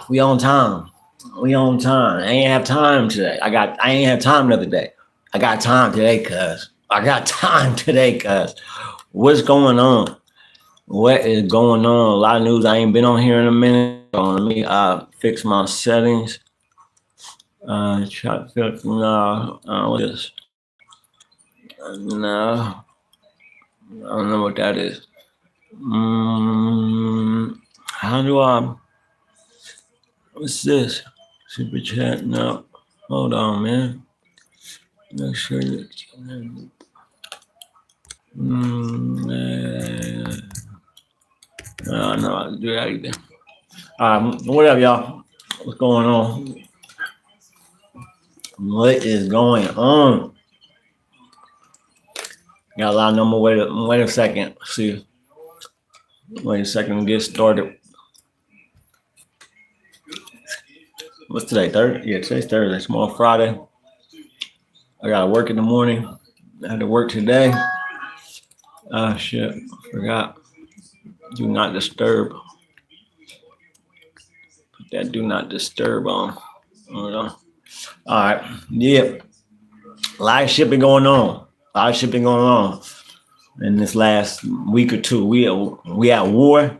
We on time. We on time. I ain't have time today. I ain't have time the other day. I got time today, cuz. I got time today, cuz. What's going on? What is going on? A lot of news. I ain't been on here in a minute. Let me fix my settings. Try to fix what is this? No. I don't know what that is. How do I? What's this? Super chat? No. Hold on, man. Make sure you. No, I do that either. What up, y'all? What's going on? What is going on? Got a lot of number. Wait a second. See. Wait a second. Get started. What's today? Thursday? Yeah, today's Thursday. Tomorrow, Friday. I gotta work in the morning. I had to work today. Shit. Forgot. Do not disturb. Put that do not disturb on. Hold on. All right. Yeah. A lot of shit been going on. In this last week or two. We at war.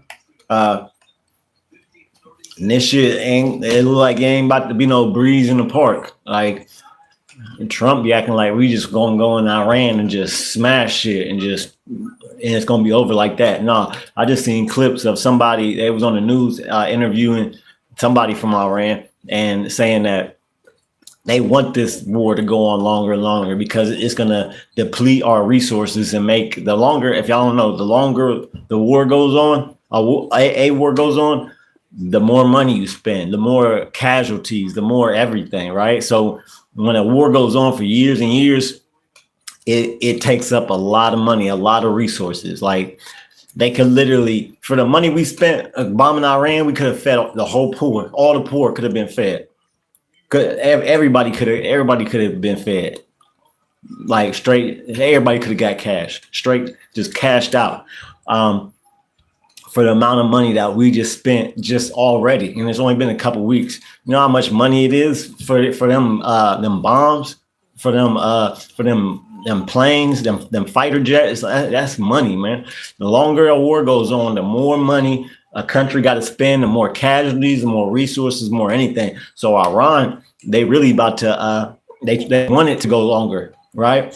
And this shit it look like it ain't about to be no breeze in the park. Like Trump be acting like we just gonna go in Iran and just smash shit and it's gonna be over like that. No, I just seen clips of somebody that was on the news interviewing somebody from Iran and saying that they want this war to go on longer and longer because it's gonna deplete our resources and make the longer, if y'all don't know, the longer the war goes on, a war goes on, the more money you spend, the more casualties, the more everything, right? So when a war goes on for years and years, it takes up a lot of money, a lot of resources. Like they could literally, for the money we spent bombing Iran, we could have fed the whole poor. All the poor could have been fed. Everybody could have been fed. Like straight, everybody could have got cash, straight, just cashed out. For the amount of money that we just spent just already, and it's only been a couple weeks. You know how much money it is for them bombs, for them planes, them fighter jets. That's money, man. The longer a war goes on, the more money a country got to spend, the more casualties, the more resources, more anything. So Iran, they really about to they want it to go longer, right?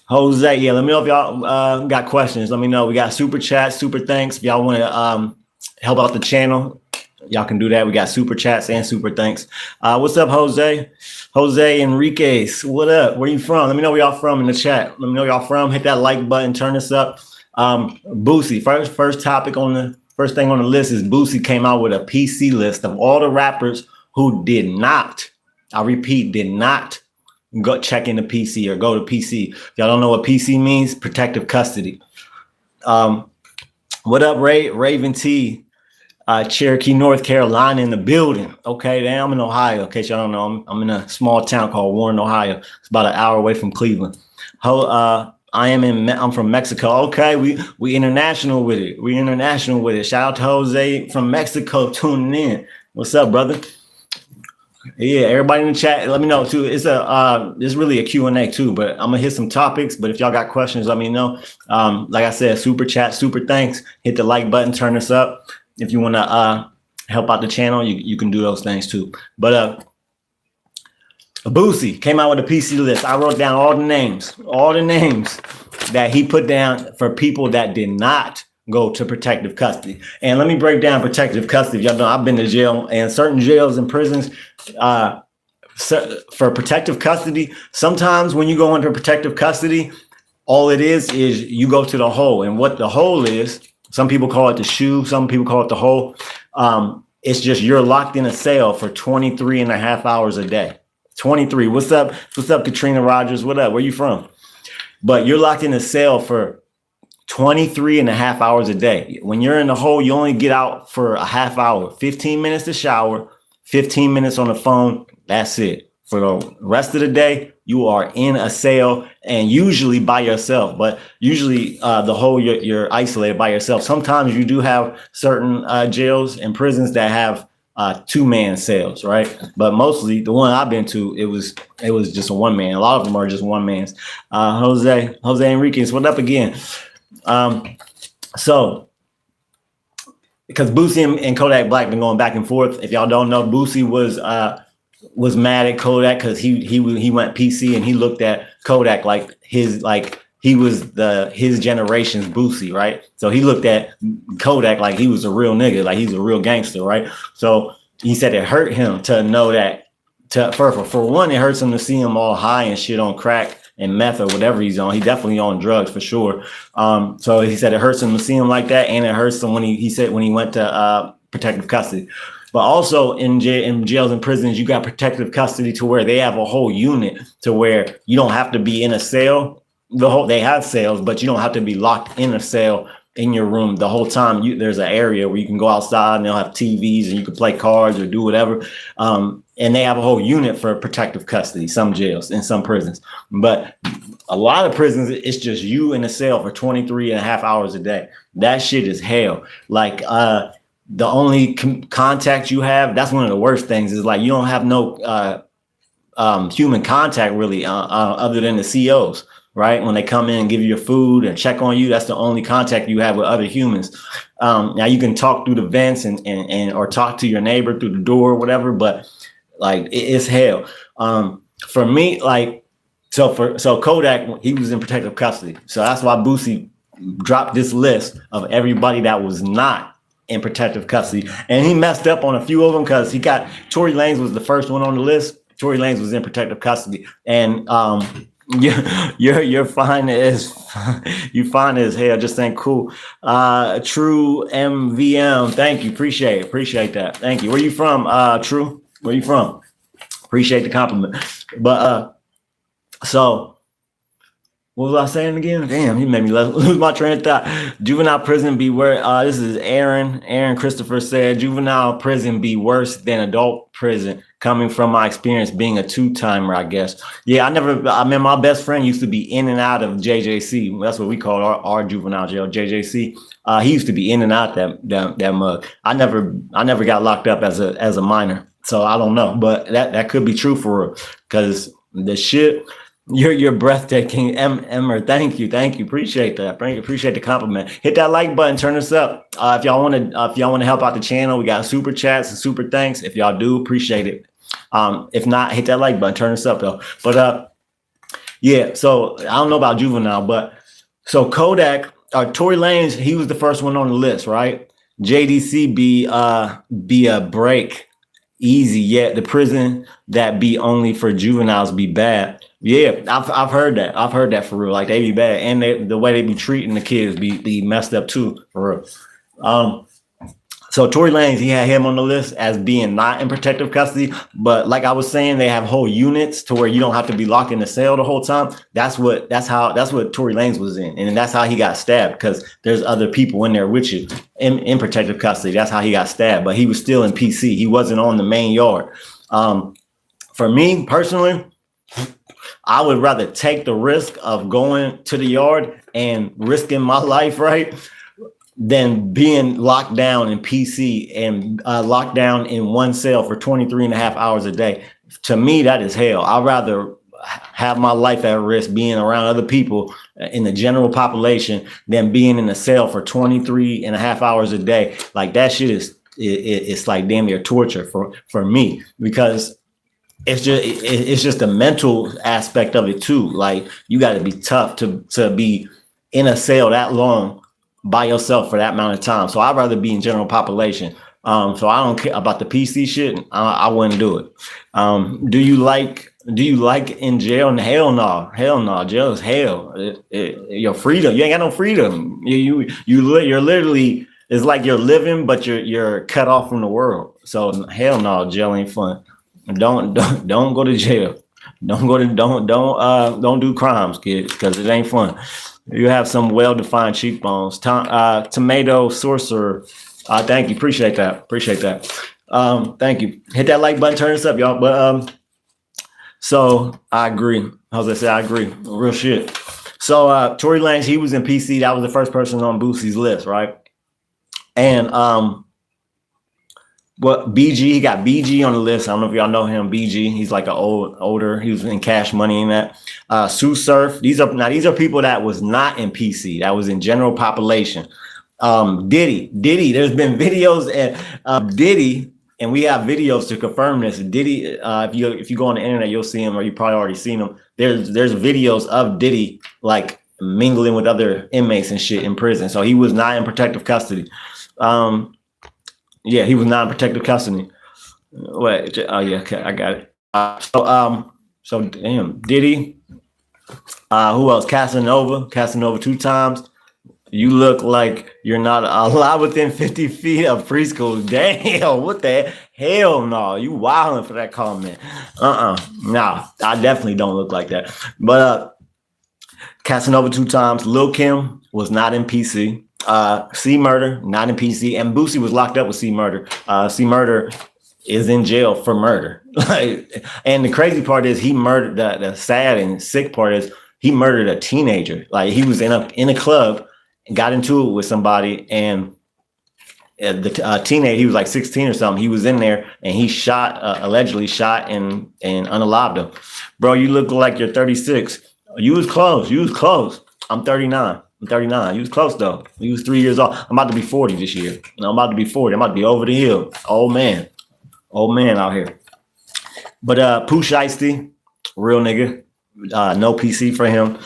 Jose, yeah, let me know if y'all got questions. Let me know. We got super chats, super thanks. If y'all want to help out the channel, y'all can do that. We got super chats and super thanks. What's up, Jose? Jose Enriquez, what up? Where you from? Let me know where y'all from in the chat. Let me know where y'all from. Hit that like button. Turn this up. Boosie, first topic on the first thing on the list is Boosie came out with a PC list of all the rappers who did not, I repeat, did not go check in the PC or go to PC. If y'all don't know what PC means, protective custody. What up, Raven T? Cherokee, North Carolina in the building. Okay, then I'm in Ohio. In case y'all don't know, I'm in a small town called Warren, Ohio. It's about an hour away from Cleveland. I'm from Mexico. Okay, we international with it. We international with it. Shout out to Jose from Mexico tuning in. What's up, brother? Yeah, everybody in the chat, let me know too. It's really a Q&A too, but I'm gonna hit some topics. But if y'all got questions, let me know. Like I said, super chat, super thanks. Hit the like button, turn this up. If you want to help out the channel, you can do those things too. But Boosie came out with a PC list. I wrote down all the names that he put down for people that did not go to protective custody. And let me break down protective custody. Y'all know I've been to jail, and certain jails and prisons for protective custody. Sometimes when you go under protective custody, all it is you go to the hole. And what the hole is, some people call it the shoe, some people call it the hole. It's just you're locked in a cell for 23 and a half hours a day. 23. What's up, Katrina Rogers? What up? Where you from? But you're locked in a cell for 23 and a half hours a day. When you're in the hole, you only get out for a half hour, 15 minutes to shower, 15 minutes on the phone. That's it. For the rest of the day, you are in a cell and usually by yourself. But usually the hole, you're isolated by yourself. Sometimes you do have certain jails and prisons that have 2-man cells, right? But mostly the one I've been to, it was just a 1-man. A lot of them are just 1-mans. Jose Enriquez, what up again? So because Boosie and Kodak Black been going back and forth. If y'all don't know, Boosie was mad at Kodak because he went PC and he looked at Kodak like he was his generation's Boosie, right? So he looked at Kodak like he was a real nigga, like he's a real gangster, right? So he said it hurt him to know that. For one, it hurts him to see him all high and shit on crack and meth or whatever he's on. He definitely on drugs for sure. So he said it hurts him to see him like that, and it hurts him when he went to protective custody. But also in jails and prisons, you got protective custody to where they have a whole unit to where you don't have to be in a cell. They have cells, but you don't have to be locked in a cell in your room the whole time. There's an area where you can go outside and they'll have TVs and you can play cards or do whatever. And they have a whole unit for protective custody, some jails and some prisons. But a lot of prisons, it's just you in a cell for 23 and a half hours a day. That shit is hell. Like the only contact you have, that's one of the worst things, is like you don't have no human contact really other than the COs. Right? When they come in and give you your food and check on you, that's the only contact you have with other humans. Now you can talk through the vents and or talk to your neighbor through the door or whatever, but like it's hell. For me, like, so Kodak, he was in protective custody. So that's why Boosie dropped this list of everybody that was not in protective custody. And he messed up on a few of them because Tory Lanez was the first one on the list. Tory Lanez was in protective custody. And you're fine as you fine as hell. Just ain't cool. True MVM, thank you. Appreciate that. Thank you. Where you from? True. Where you from? Appreciate the compliment. But so what was I saying again? Damn, he made me lose my train of thought. Juvenile prison be worse. This is Aaron. Aaron Christopher said, juvenile prison be worse than adult prison. Coming from my experience being a 2-timer, I guess. Yeah, I mean, my best friend used to be in and out of JJC. That's what we call our juvenile jail, JJC. He used to be in and out that mug. I never got locked up as a minor, so I don't know. But that could be true for real, because the shit. You're breathtaking, Emmer. Thank you. Appreciate that. Appreciate the compliment. Hit that like button. Turn us up. If y'all want to help out the channel, we got super chats and super thanks. If y'all do, appreciate it. If not, hit that like button. Turn us up though. But yeah. So I don't know about juvenile, but so Kodak, Tory Lanez, he was the first one on the list, right? JDC be a break easy. Yet the prison that be only for juveniles be bad. Yeah, I've heard that. I've heard that for real. Like they be bad, and the way they be treating the kids be messed up too, for real. So Tory Lanez, he had him on the list as being not in protective custody, but like I was saying, they have whole units to where you don't have to be locked in the cell the whole time. That's what Tory Lanez was in, and that's how he got stabbed, because there's other people in there with you in protective custody. That's how he got stabbed, but he was still in PC. He wasn't on the main yard. For me personally, I would rather take the risk of going to the yard and risking my life, right, than being locked down in PC and locked down in one cell for 23 and a half hours a day. To me, that is hell. I'd rather have my life at risk being around other people in the general population than being in a cell for 23 and a half hours a day. Like that shit it's like damn near torture for me, because it's just a mental aspect of it too. Like you got to be tough to be in a cell that long by yourself for that amount of time. So I'd rather be in general population. So I don't care about the PC shit. I wouldn't do it. Do you like in jail? Hell no. Jail is hell. Your freedom. You ain't got no freedom. You're literally, it's like you're living, but you're cut off from the world. So hell no, jail ain't fun. Don't go to jail. Don't do crimes, kids, because it ain't fun. You have some well-defined cheekbones. Tomato Sorcerer. Thank you. Appreciate that. Thank you. Hit that like button. Turn us up, y'all. But so I agree. As I said, I agree. Real shit. So Tory Lanez, he was in PC. That was the first person on Boosie's list, right? And What BG? He got BG on the list. I don't know if y'all know him. BG. He's like an older. He was in Cash Money and that. Sue Surf. These are people that was not in PC. That was in general population. Diddy. There's been videos of Diddy, and we have videos to confirm this. Diddy. If you go on the internet, you'll see him, or you probably already seen him. There's videos of Diddy like mingling with other inmates and shit in prison. So he was not in protective custody. Yeah, he was not in protective custody. Wait, oh yeah, okay, I got it. So damn, Diddy. Who else? Casanova 2 times. You look like you're not allowed within 50 feet of preschool. Damn, what the hell? No, you wilding for that comment. Nah, I definitely don't look like that. But Casanova 2 times. Lil Kim was not in PC. C Murder, not in PC, and Boosie was locked up with C Murder. C Murder is in jail for murder. And the crazy part is he murdered. The sad and sick part is he murdered a teenager. Like he was in a club and got into it with somebody, and the teenager, he was like 16 or something. He was in there and he allegedly shot and unalived him. Bro, you look like you're 36. You was close. I'm 39. You was close though. You was 3 years old. I'm about to be 40 this year. I'm about to be 40. I'm about to be over the hill. Old man out here. But Pooh Shiesty, real nigga. No PC for him.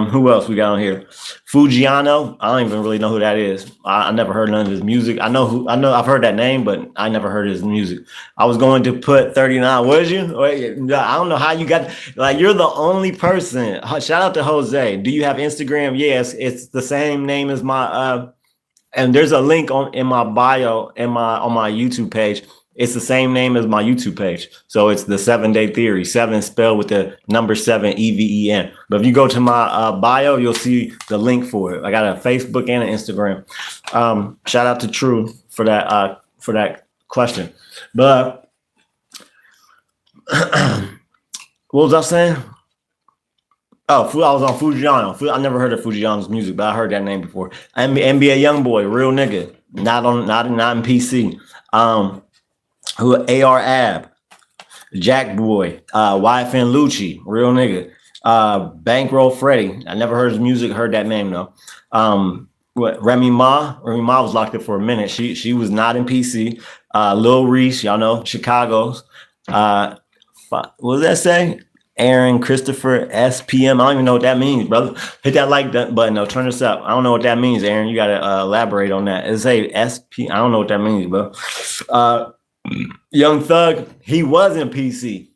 Who else we got on here? Fujiano. I don't even really know who that is. I never heard none of his music. I know I've heard that name, but I never heard his music. I was going to put 39. Was you? I don't know how you got, like, you're the only person. Shout out to Jose. Do you have Instagram? Yes, it's the same name as my and there's a link in my bio on my YouTube page. It's the same name as my YouTube page. So it's the 7 Day Theory, 7 spelled with the number 7, EVEN. But if you go to my bio, you'll see the link for it. I got a Facebook and an Instagram. Shout out to True for that question. But what was I saying? Oh, I was on Fujiano. I never heard of Fujiano's music, but I heard that name before. NBA Youngboy, real nigga, not in PC. Who AR Ab, Jack Boy, YFN Lucci, real nigga. Bankroll Freddy. I never heard his music, heard that name though. Remy Ma was locked up for a minute. She was not in PC. Lil Reese, y'all know, Chicago's. What does that say? Aaron Christopher SPM. I don't even know what that means, brother. Hit that like button. No, turn this up. I don't know what that means, Aaron. You gotta elaborate on that. It say SP. I don't know what that means, bro. Young Thug, he was in PC.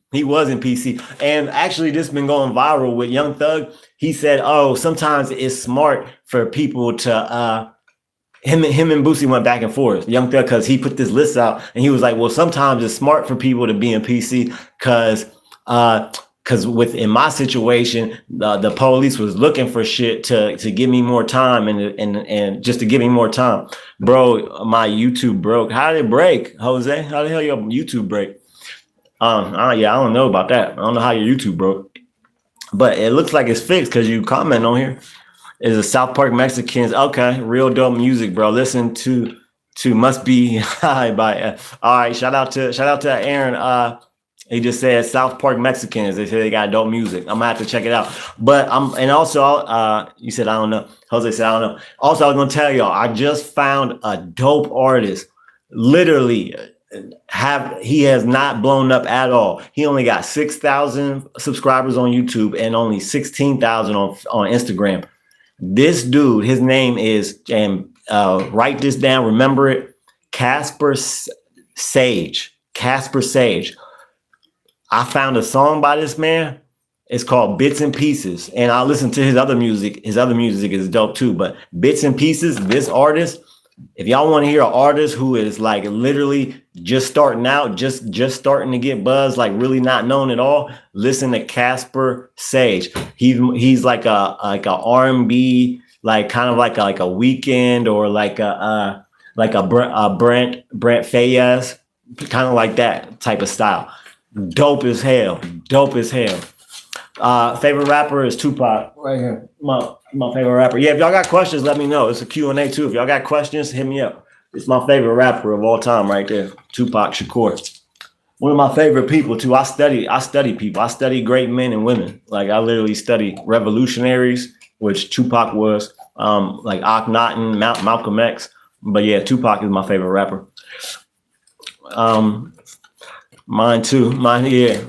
And actually, this has been going viral with Young Thug. He said, "Oh, sometimes it's smart for people to him and Boosie went back and forth. Young Thug, because he put this list out, and he was like, well, sometimes it's smart for people to be in PC because in my situation, the police was looking for shit to give me more time and just to give me more time. Bro, my YouTube broke. How did it break, Jose? How the hell your YouTube break? I don't know about that. I don't know how your YouTube broke, but it looks like it's fixed because you comment on here. Is a South Park Mexicans? Okay, real dope music, bro. Listen to Must Be High by. All right, shout out to Aaron. He just said South Park Mexicans. They say they got dope music. I'm gonna have to check it out. But and also you said I don't know. Jose said I don't know. Also, I was gonna tell y'all, I just found a dope artist. Literally, he has not blown up at all. He only got 6,000 subscribers on YouTube and only 16,000 on Instagram. This dude, his name is, and write this down, remember it, Casper Sage. I found a song by this man. It's called Bits and Pieces. And I listened to his other music. His other music is dope too. But Bits and Pieces, this artist, if y'all want to hear an artist who is like literally just starting out, just starting to get buzz, like really not known at all, listen to Casper Sage. He's like a R&B, like kind of like a Weekend or like a Brent Faiyaz, kind of like that type of style. Dope as hell. Favorite rapper is Tupac right here. My favorite rapper. Yeah, if y'all got questions, let me know. It's a Q&A too. If y'all got questions, hit me up. It's my favorite rapper of all time, right there, Tupac Shakur. One of my favorite people too. I study people. I study great men and women. Like I literally study revolutionaries, which Tupac was, like Akhenaten, Malcolm X. But yeah, Tupac is my favorite rapper. Mine too. Mine, yeah.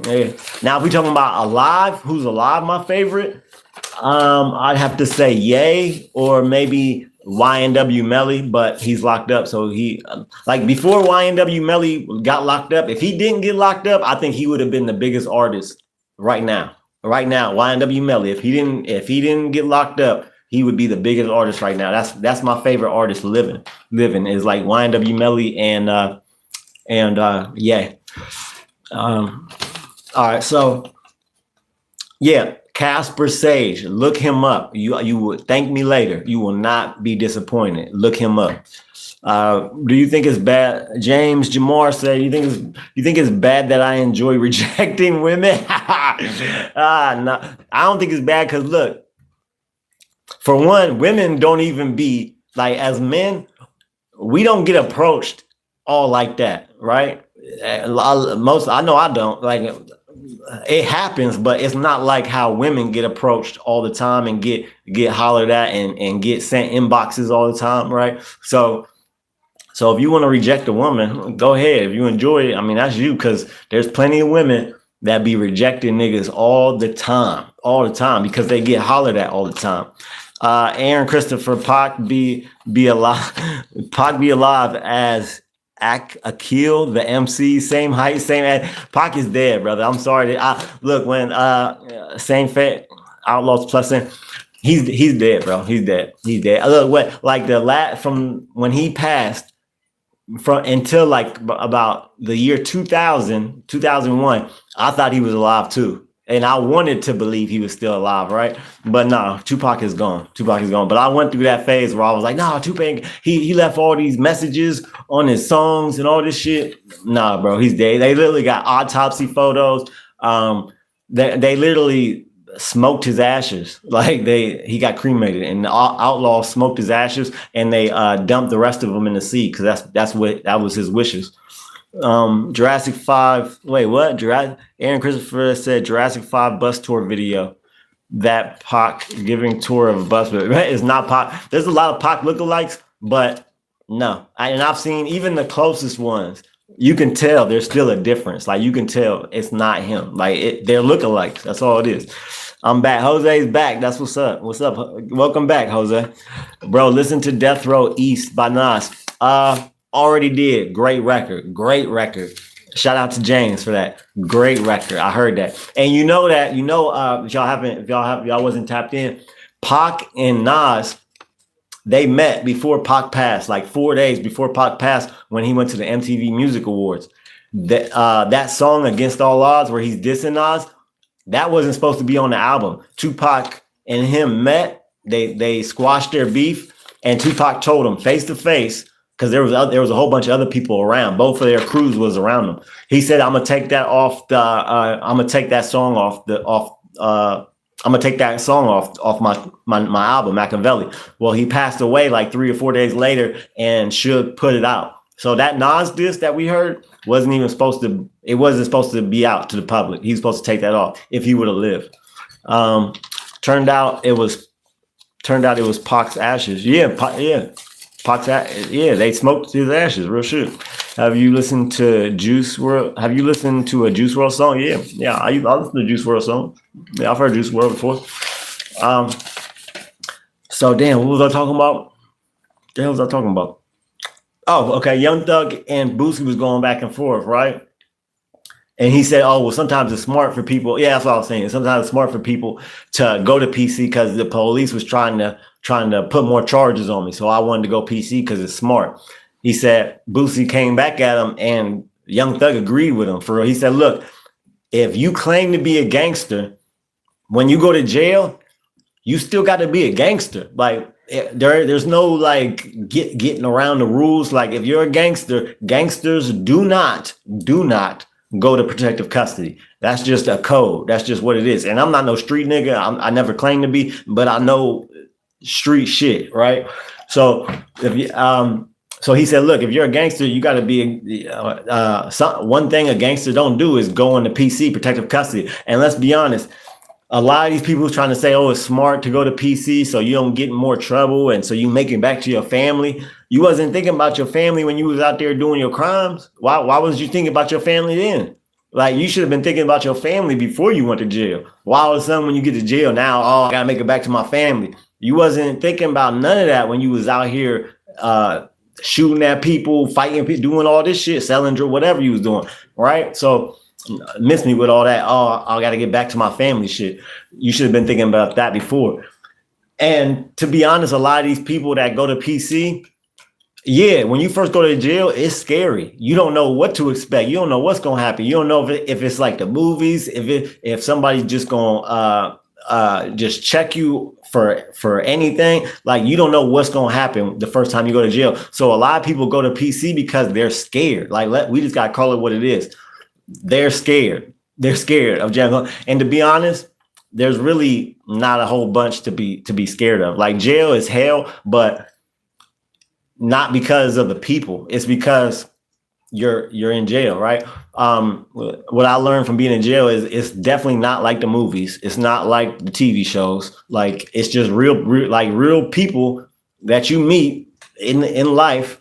Now, if we talking about alive, who's alive? My favorite, I'd have to say Ye or maybe YNW Melly, but he's locked up. So he, like before YNW Melly got locked up, if he didn't get locked up, I think he would have been the biggest artist right now. Right now, YNW Melly, if he didn't get locked up, he would be the biggest artist right now. That's my favorite artist living is like YNW Melly and yeah. All right, so yeah, Casper Sage, look him up. You would thank me later. You will not be disappointed. Look him up. Do you think it's bad? James Jamar said, you think it's bad that I enjoy rejecting women? No, I don't think it's bad because look, for one, women don't even be like, as men, we don't get approached all like that, right? Most, I know I don't, like it happens, but it's not like how women get approached all the time and get hollered at and get sent inboxes all the time, right? So if you want to reject a woman, go ahead. If you enjoy it, I mean, that's you, because there's plenty of women that be rejecting niggas all the time because they get hollered at all the time. Aaron Christopher, Pac be alive. Pac be alive as Akil, the MC, same height, same age. Pac is dead, brother. I'm sorry. Look, when same fat Outlaws plus in, he's dead, bro. He's dead. Look, what, like from when he passed from until like about the year 2000, 2001, I thought he was alive too. And I wanted to believe he was still alive, right? But no, Tupac is gone. But I went through that phase where I was like, nah, Tupac, he left all these messages on his songs and all this shit. Nah, bro, he's dead. They literally got autopsy photos. They literally smoked his ashes. Like he got cremated, and the Outlaw smoked his ashes, and they dumped the rest of them in the sea because that was his wishes. Jurassic 5. Wait, what? Aaron Christopher said Jurassic 5 bus tour video. That Pac giving tour of a bus, but it's not Pac. There's a lot of Pac lookalikes, but no. And I've seen even the closest ones. You can tell there's still a difference. Like you can tell it's not him. Like they're lookalikes. That's all it is. I'm back. Jose's back. That's what's up. What's up? Welcome back, Jose. Bro, listen to Death Row East by Nas. Already did. Great record. Shout out to James for that. Great record. I heard that. And if y'all wasn't tapped in, Pac and Nas, they met before Pac passed, like 4 days before Pac passed, when he went to the MTV Music Awards. That song Against All Odds where he's dissing Nas, that wasn't supposed to be on the album. Tupac and him met, they squashed their beef, and Tupac told him face to face, because there was a whole bunch of other people around. Both of their crews was around them. He said, "I'm gonna take that off the. I'm gonna take that song off I'm gonna take that song off my album, Machiavelli." Well, he passed away like 3 or 4 days later, and Suge put it out. So that Nas diss that we heard wasn't supposed to be out to the public. He's supposed to take that off if he would have lived. Turned out it was Pac's ashes. They smoked his ashes, real shit. Have you listened to Juice WRLD? Have you listened to a Juice WRLD song? Yeah. I listen to Juice WRLD song. Yeah, I've heard Juice WRLD before. So damn, what was I talking about? The hell was I talking about? Oh, okay. Young Thug and Boosie was going back and forth, right? And he said, "Oh, well, sometimes it's smart for people." Yeah, that's what I was saying. Sometimes it's smart for people to go to PC because the police was trying to put more charges on me. So I wanted to go PC because it's smart. He said Boosie came back at him, and Young Thug agreed with him. For real. He said, "Look, if you claim to be a gangster, when you go to jail, you still got to be a gangster. Like there's no like getting around the rules. Like if you're a gangster, gangsters do not go to protective custody. That's just a code. That's just what it is. And I'm not no street nigga. I never claimed to be, but I know street shit, right? So if you So he said, look, if you're a gangster, you got to be one thing a gangster don't do is go into PC, protective custody. And let's be honest, a lot of these people trying to say, oh, it's smart to go to PC so you don't get in more trouble and so you make it back to your family. You wasn't thinking about your family when you was out there doing your crimes. Why was you thinking about your family then? Like, you should have been thinking about your family before you went to jail. Why all of a sudden when you get to jail now, oh, I got to make it back to my family. You wasn't thinking about none of that when you was out here shooting at people, fighting people, doing all this shit, selling drugs, whatever you was doing, right? So miss me with all that. Oh, I got to get back to my family shit. You should have been thinking about that before. And to be honest, a lot of these people that go to PC, yeah, when you first go to jail, it's scary. You don't know what to expect. You don't know what's gonna happen. You don't know if it's like the movies, if somebody's just gonna just check you for anything. Like, you don't know what's gonna happen the first time you go to jail. So a lot of people go to PC because they're scared. Like, we just gotta call it what it is. They're scared. They're scared of jail. And to be honest, there's really not a whole bunch to be scared of. Like, jail is hell, but not because of the people. It's because you're in jail, right? What I learned from being in jail is it's definitely not like the movies. It's not like the TV shows. Like, it's just real people that you meet in life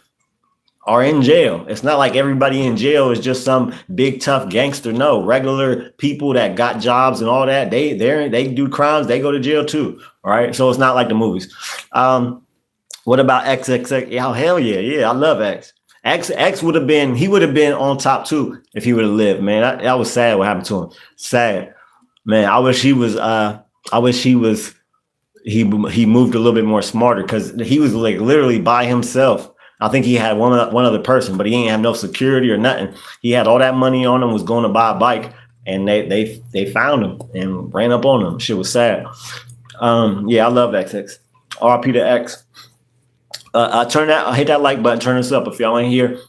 are in jail. It's not like everybody in jail is just some big tough gangster. No, regular people that got jobs and all that. They do crimes. They go to jail too. All right. So it's not like the movies. What about XXX? Oh, hell yeah. I love X. X would have been on top too if he would have lived, man. That was sad what happened to him. Sad. Man, I wish he moved a little bit more smarter, because he was like literally by himself. I think he had one other person, but he ain't have no security or nothing. He had all that money on him, was going to buy a bike, and they found him and ran up on him. Shit was sad. Yeah, I love XX. RP to X. Hit that like button, turn us up if y'all ain't here.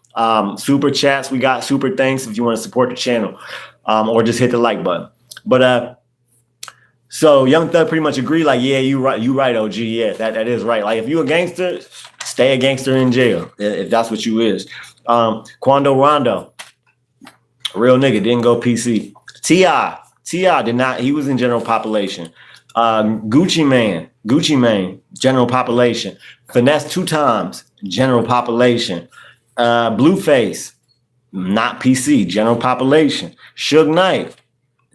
Super chats, we got super thanks if you want to support the channel, or just hit the like button. But so Young Thug pretty much agree, like, yeah, you right, OG, yeah, that is right. Like, if you a gangster, stay a gangster in jail if that's what you is. Quando Rondo, real nigga, didn't go PC. T.I did not. He was in general population. Gucci Mane, general population. Finesse 2 times, general population. Blueface, not PC, general population. Suge Knight,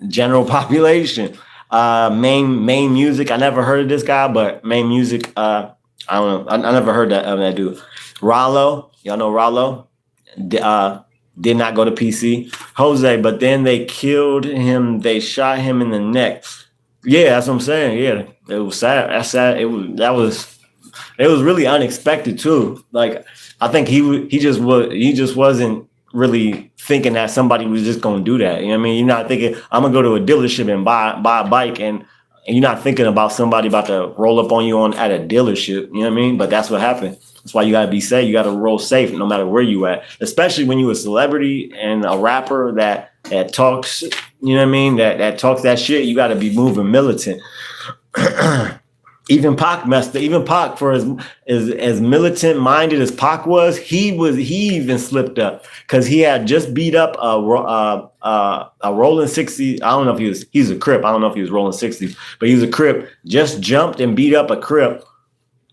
general population. Main Music, I never heard of this guy, but Main Music, I don't know. I never heard of that dude. Rollo, y'all know Rollo? Did not go to PC. Jose, but then they killed him. They shot him in the neck. Yeah, that's what I'm saying. Yeah, it was sad. That's sad. It was really unexpected too. Like, I think he just wasn't really thinking that somebody was just gonna do that. You know what I mean? You're not thinking, I'm gonna go to a dealership and buy a bike, and you're not thinking about somebody about to roll up on you at a dealership. You know what I mean? But that's what happened. That's why you gotta be safe. You gotta roll safe no matter where you at. Especially when you're a celebrity and a rapper that talks, you know what I mean? That talks that shit. You gotta be moving militant. Even Pac messed up. Even Pac, for as militant minded as Pac was, he even slipped up, because he had just beat up a rolling 60. I don't know if he's a Crip. I don't know if he was rolling 60s, but he was a Crip. Just jumped and beat up a Crip,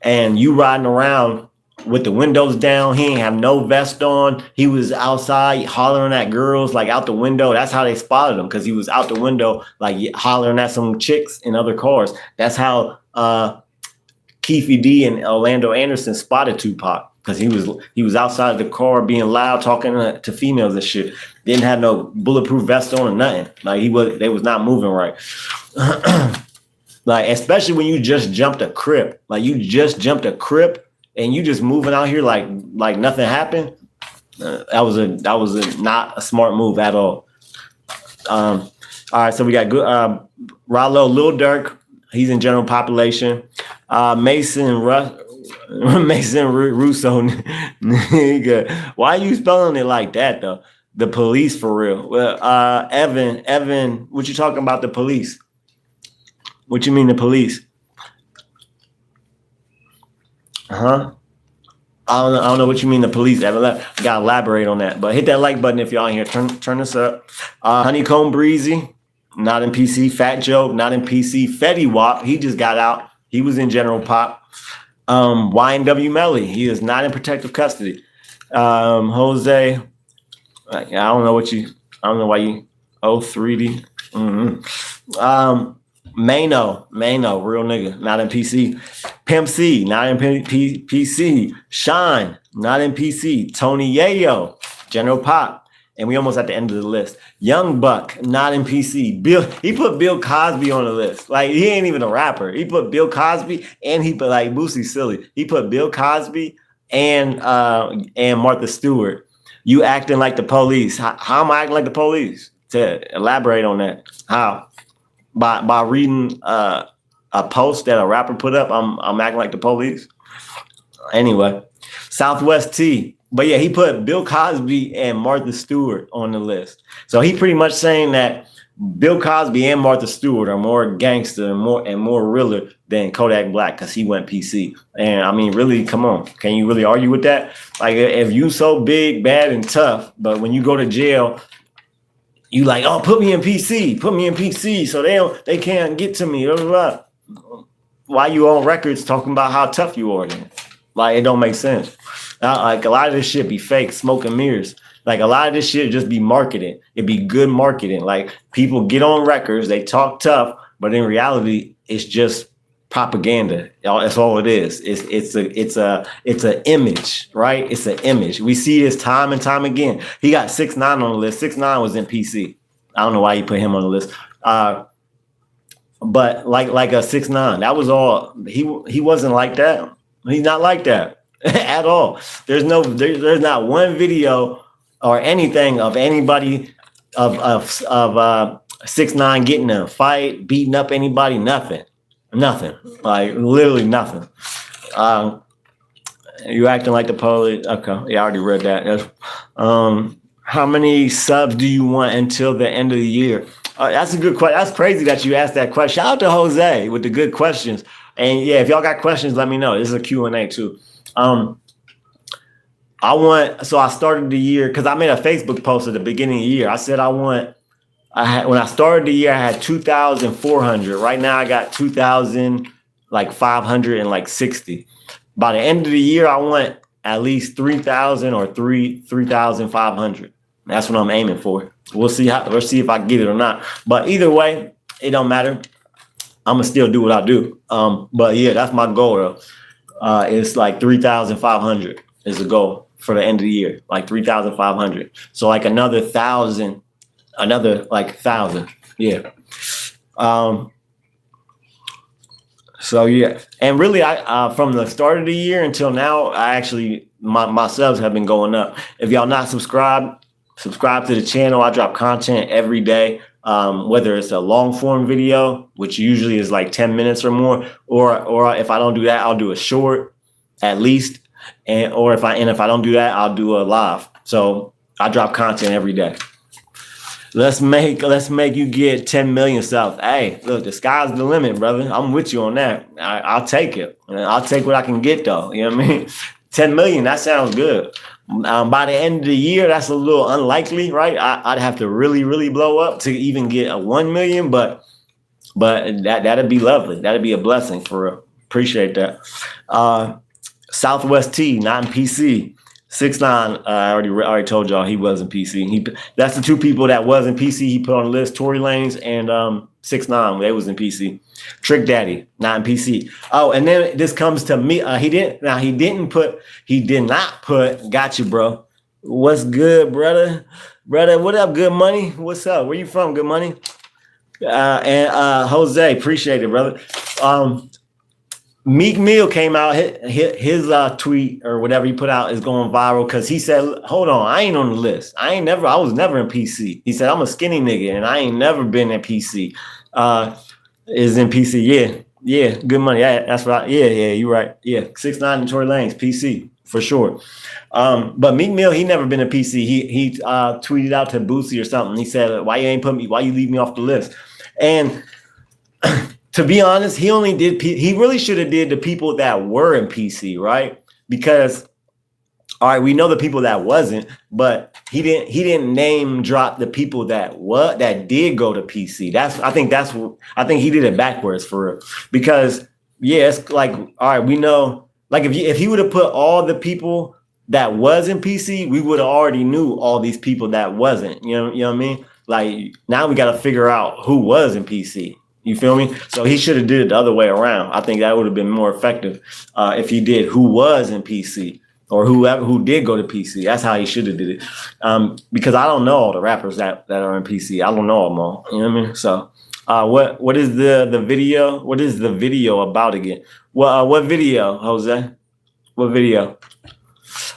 and you riding around with the windows down. He ain't have no vest on. He was outside hollering at girls, like, out the window. That's how they spotted him, because he was out the window, like, hollering at some chicks in other cars. That's how D4vd and Orlando Anderson spotted Tupac, because he was outside the car being loud, talking to females and shit. Didn't have no bulletproof vest on or nothing. Like, they was not moving right. Like, especially when you just jumped a Crip. Like, you just jumped a Crip and you just moving out here like nothing happened. That was not a smart move at all. All right, so we got good Rollo, Lil Durk. He's in general population. Mason Russo, nigga. Why are you spelling it like that though? The police, for real. Well, Evan, what you talking about the police? What you mean the police? I don't know what you mean. The police. Gotta elaborate on that. But hit that like button if y'all in here. Turn this up. Honeycomb Breezy, not in PC. Fat Joe, not in PC. Fetty Wap, he just got out. He was in General Pop. YNW Melly, he is not in protective custody. Jose, I don't know why you. D4vd. Maino, real nigga, not in PC. Pimp C, not in PC. Sean, not in PC. Tony Yayo, General Pop. And we almost at the end of the list. Young Buck, not in PC. He put Bill Cosby on the list. Like, he ain't even a rapper. He put Bill Cosby, and he put, like, Boosie silly. He put Bill Cosby and Martha Stewart. You acting like the police. How am I acting like the police? To elaborate on that. How? By reading a post that a rapper put up, I'm acting like the police. Anyway, Southwest T. But yeah, he put Bill Cosby and Martha Stewart on the list. So he pretty much saying that Bill Cosby and Martha Stewart are more gangster and more realer than Kodak Black because he went PC. And I mean, really, come on. Can you really argue with that? Like, if you so big, bad, and tough, but when you go to jail, you like, oh, put me in PC, so they can't get to me. Blah, blah, blah. Why you on records talking about how tough you are then? Like, it don't make sense. Like, a lot of this shit be fake, smoke and mirrors. Like, a lot of this shit just be marketing. It be good marketing. Like, people get on records, they talk tough, but in reality, it's just propaganda. That's all it is. It's an image, right? It's an image. We see this time and time again. He got 6ix9ine on the list. 6ix9ine was in PC. I don't know why you put him on the list. But like a 6ix9ine, that was all. He wasn't like that. He's not like that at all. There's not one video or anything of anybody of 6ix9ine getting in a fight, beating up anybody, nothing. Like, literally nothing. You acting like the police. Okay, yeah, I already read that. How many subs do you want until the end of the year? That's a good question. That's crazy that you asked that question. Shout out to Jose with the good questions. And yeah, if y'all got questions, let me know. This is a Q&A too. I started the year because I made a Facebook post at the beginning of the year. I said when I started the year, I had 2,400. Right now I got 2,560. By the end of the year, I want at least 3,000 or 3,500. That's what I'm aiming for. We'll see if I get it or not. But either way, it don't matter. I'm gonna still do what I do. But yeah, that's my goal though. It's like 3,500 is the goal for the end of the year, like 3,500. So like another 1,000. Yeah. So yeah, and really, I from the start of the year until now, I actually my subs have been going up. If y'all not subscribe to the channel. I drop content every day, whether it's a long form video, which usually is like 10 minutes or more, or if I don't do that, I'll do a short at least, and if I don't do that, I'll do a live. So I drop content every day. Let's make you get 10 million subs. Hey, look, the sky's the limit, brother. I'm with you on that. I'll take it. I'll take what I can get, though. You know what I mean? 10 million, that sounds good. By the end of the year, that's a little unlikely, right? I'd have to really, really blow up to even get a 1 million, but that'd be lovely. That'd be a blessing for real. Appreciate that. Southwest T, not in PC. 6ix9ine, I already told y'all he was in PC. That's the two people that was in PC. He put on the list: Tory Lanez and 6ix9ine. They was in PC. Trick Daddy, not in PC. Oh, and then this comes to me. He did not put. Got you, bro. What's good, brother? What up, Good Money? What's up? Where you from, Good Money? And Jose, appreciate it, brother. Meek Mill came out, his tweet or whatever he put out is going viral because he said, hold on, I ain't on the list. I was never in PC. He said, I'm a skinny nigga and I ain't never been in PC. Is in PC. Yeah, Good Money. Yeah, that's right. Yeah, you're right. Yeah, 6ix9ine and Tory Lanez, PC for sure. But Meek Mill, he never been in PC. He tweeted out to Boosie or something. He said, why you leave me off the list? And to be honest, he really should have did the people that were in PC, right? Because All right, we know the people that wasn't, but he didn't name drop the people that did go to PC. I think he did it backwards for real. Because yeah, it's like, all right, we know, like if he would have put all the people that was in PC, we would have already knew all these people that wasn't. You know what I mean? Like now we got to figure out who was in PC. You feel me? So he should have did it the other way around. I think that would have been more effective if he did who was in PC or who did go to PC. That's how he should have did it. Because I don't know all the rappers that are in PC. I don't know them all. You know what I mean? So what is the video? What is the video about again? What video, Jose? What video?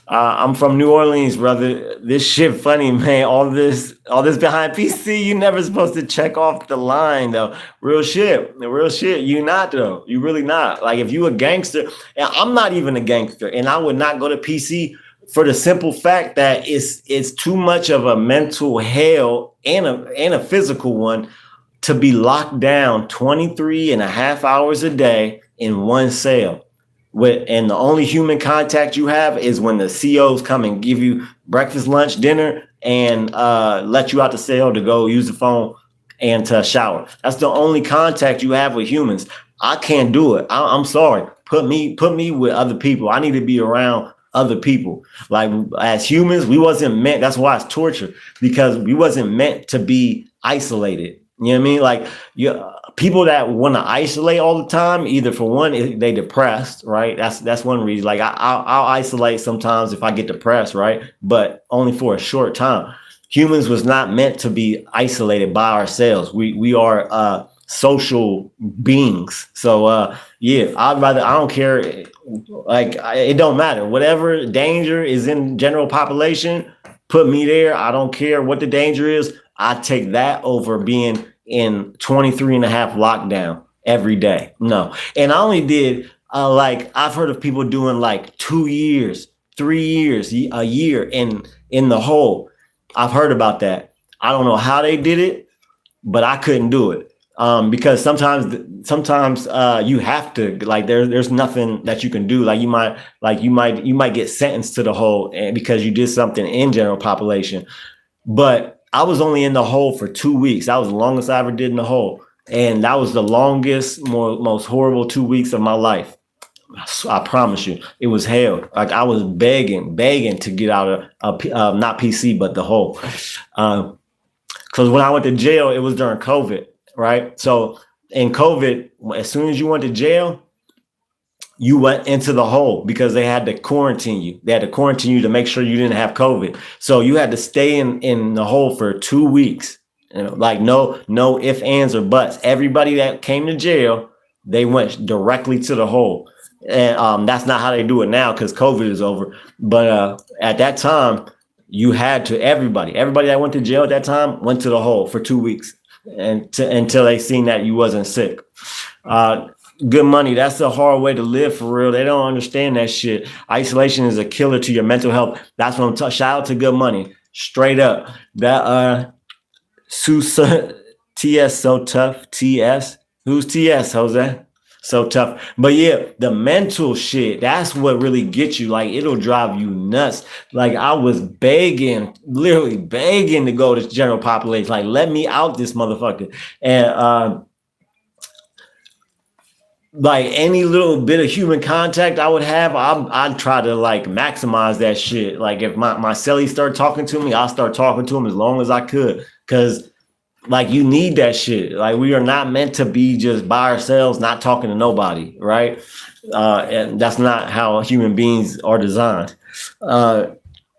I'm from New Orleans, brother. This shit funny, man. All this behind PC. You never supposed to check off the line, though. Real shit. You not though. You really not. Like if you a gangster, and I'm not even a gangster, and I would not go to PC for the simple fact that it's too much of a mental hell and a physical one to be locked down 23 and a half hours a day in one cell. And the only human contact you have is when the COs come and give you breakfast, lunch, dinner, and let you out the cell to go use the phone and to shower. That's the only contact you have with humans. I can't do it. I'm sorry. Put me with other people. I need to be around other people. Like as humans, we wasn't meant. That's why it's torture, because we wasn't meant to be isolated. You know what I mean? Like people that want to isolate all the time, either for one, they depressed, right? That's one reason. Like I'll isolate sometimes if I get depressed, right? But only for a short time. Humans was not meant to be isolated by ourselves. We are social beings. So yeah, I don't care. Like it don't matter. Whatever danger is in general population, put me there. I don't care what the danger is. I take that over being in 23 and a half lockdown every day. No. And I only did like I've heard of people doing like 2 years, 3 years, a year in the hole. I've heard about that. I don't know how they did it, but I couldn't do it. Because sometimes you have to, like there's nothing that you can do. Like you might get sentenced to the hole because you did something in general population. But I was only in the hole for 2 weeks. That was the longest I ever did in the hole. And that was the longest, most horrible 2 weeks of my life. I promise you, it was hell. Like I was begging to get out of not PC, but the hole. Because when I went to jail, it was during COVID, right? So in COVID, as soon as you went to jail, you went into the hole because they had to quarantine you. They had to quarantine you to make sure you didn't have COVID. So you had to stay in the hole for 2 weeks. You know, like no ifs, ands, or buts. Everybody that came to jail, they went directly to the hole. And that's not how they do it now because COVID is over. But at that time, you had to everybody that went to jail at that time went to the hole for 2 weeks until they seen that you wasn't sick. Good money. That's a hard way to live for real. They don't understand that shit. Isolation is a killer to your mental health. That's what I'm talking. Shout out to Good Money. Straight up. That Susa TS so tough. TS. Who's TS, Jose? So tough. But yeah, the mental shit, that's what really gets you. Like it'll drive you nuts. Like I was literally begging to go to general population. Like let me out this motherfucker. And like any little bit of human contact I would have, I'd try to like maximize that shit. Like if my cellie start talking to me, I'll start talking to him as long as I could. Cause like you need that shit. Like we are not meant to be just by ourselves, not talking to nobody, right? And that's not how human beings are designed.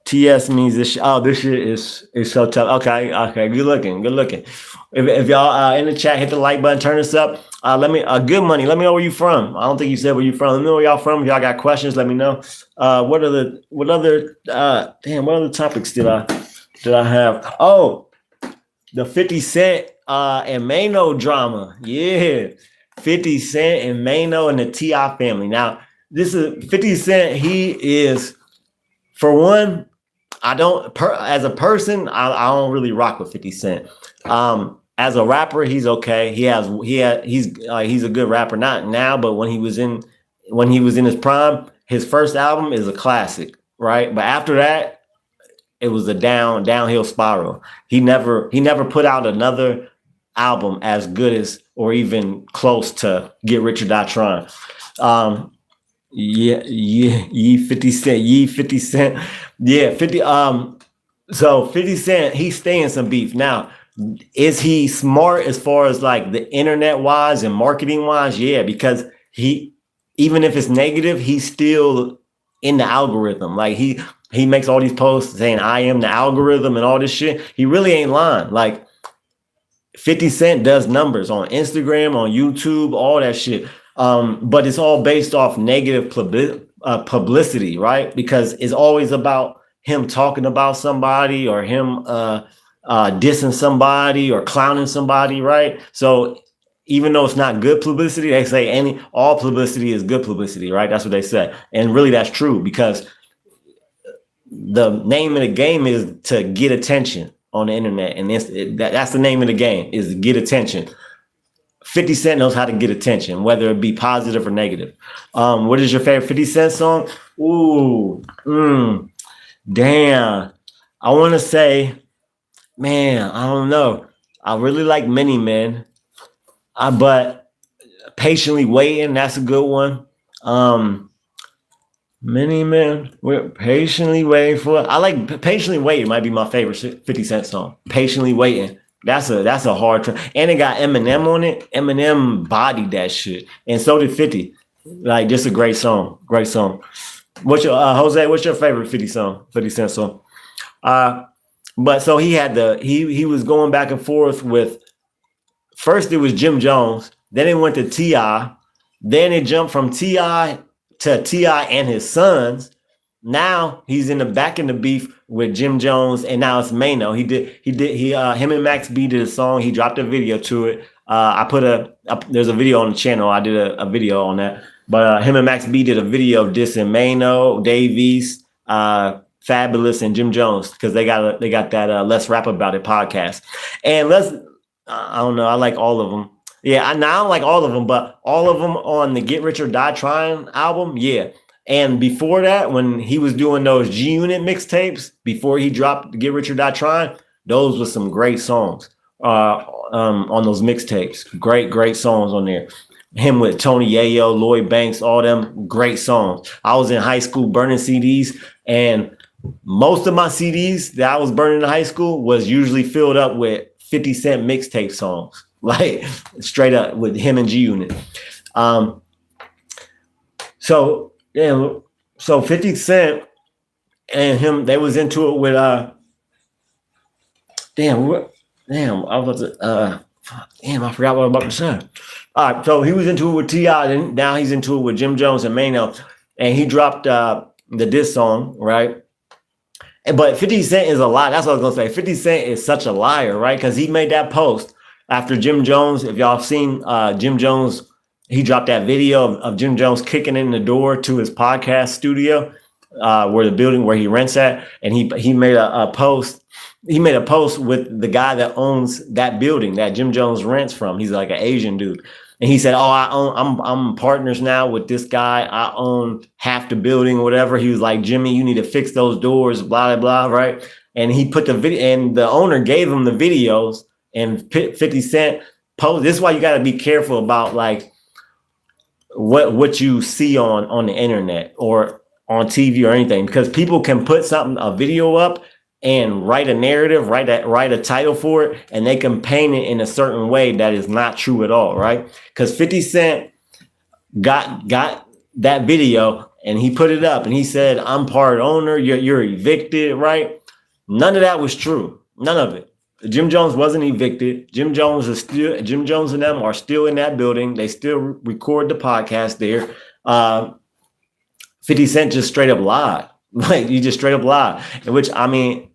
TS means this. This shit is so tough. Okay, good looking. If y'all in the chat, hit the like button, turn this up. Good money. Let me know where you from. I don't think you said where you from. Let me know where y'all from. If y'all got questions, let me know. What other topics did I have? Oh, the 50 Cent and Maino drama. Yeah, 50 Cent and Maino and the T.I family. Now, this is 50 Cent. He is, for one, as a person, I don't really rock with 50 Cent. As a rapper, he's okay. He's a good rapper. Not now, but when he was in his prime, his first album is a classic. right? But after that, it was a downhill spiral. He never put out another album as good as or even close to Get Rich or Die Trying. Ye 50 Cent. Yeah, 50. So 50 Cent, he's staying some beef. Now, is he smart as far as like the internet wise and marketing wise? Yeah, because he, even if it's negative, he's still in the algorithm. Like he makes all these posts saying I am the algorithm and all this shit. He really ain't lying. Like 50 Cent does numbers on Instagram, on YouTube, all that shit. But it's all based off negative publicity, right? Because it's always about him talking about somebody or him dissing somebody or clowning somebody, right? So even though it's not good publicity, they say all publicity is good publicity, right? That's what they say. And really that's true because the name of the game is to get attention on the internet. And that's the name of the game, is to get attention. 50 Cent knows how to get attention, whether it be positive or negative. What is your favorite 50 Cent song? Ooh, damn. I want to say, man, I don't know. I really like Many Men, but Patiently Waiting, that's a good one. Many Men, we're patiently waiting for. I like Patiently Waiting. Might be my favorite 50 Cent song. Patiently Waiting. That's a hard track, and it got Eminem on it. Eminem bodied that shit, and so did 50. Like, just a great song. Great song. What's your Jose? What's your favorite 50 song? 50 Cent song. But so he had he was going back and forth with. First it was Jim Jones, then it went to T.I, then it jumped from T.I to T.I and his sons. Now he's in the beef with Jim Jones, and now it's Maino. Him and Max B did a song. He dropped a video to it. There's a video on the channel. I did a video on that. But him and Max B did a video dissing Maino, Dave East, Fabulous, and Jim Jones because they got that Let's Rap About It podcast. And I don't know. I like all of them. Yeah, I don't like all of them, but all of them on the Get Rich or Die Trying album, yeah. And before that, when he was doing those G Unit mixtapes, before he dropped Get Rich or Die Trying, those were some great songs on those mixtapes. Great songs on there. Him with Tony Yayo, Lloyd Banks, all them great songs. I was in high school burning CDs, and most of my CDs that I was burning in high school was usually filled up with 50 Cent mixtape songs. Like straight up with him and G Unit. So 50 Cent and him, they was into it with I forgot what I'm about to say. All right, so he was into it with T.I, and now he's into it with Jim Jones and Maino, and he dropped the diss song, right? But 50 Cent is a lie. That's what I was gonna say. 50 Cent is such a liar, right? Because he made that post after Jim Jones. If y'all seen Jim Jones, he dropped that video of Jim Jones kicking in the door to his podcast studio, where the building where he rents at, and he made a post. He made a post with the guy that owns that building that Jim Jones rents from. He's like an Asian dude. And he said, I'm partners now with this guy. I own half the building, whatever. He was like, Jimmy, you need to fix those doors, blah, blah, blah, right? And he put the video, and the owner gave him the videos, and 50 Cent post. This is why you got to be careful about like what you see on the internet or on TV or anything, because people can put a video up and write a narrative, write a title for it, and they can paint it in a certain way that is not true at all, right? Because 50 Cent got that video and he put it up and he said, I'm part owner, you're evicted, right? None of that was true. None of it. Jim Jones wasn't evicted. Jim Jones and them are still in that building. They still record the podcast there. 50 Cent just straight up lied. Like, you just straight up lied. In which, I mean,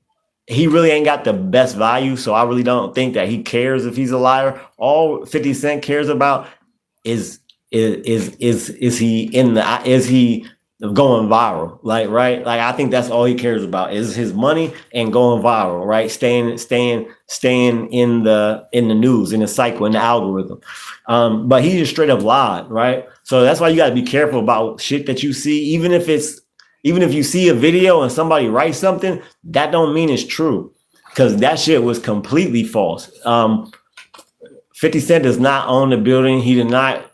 he really ain't got the best value, so I really don't think that he cares if he's a liar. All 50 Cent cares about is he going viral, like, right? Like, I think that's all he cares about is his money and going viral, right? Staying in the news, in the cycle, in the algorithm. But he just straight up lied, right? So that's why you got to be careful about shit that you see, even if it's even if you see a video and somebody writes something, that don't mean it's true, because that shit was completely false. 50 Cent does not own the building.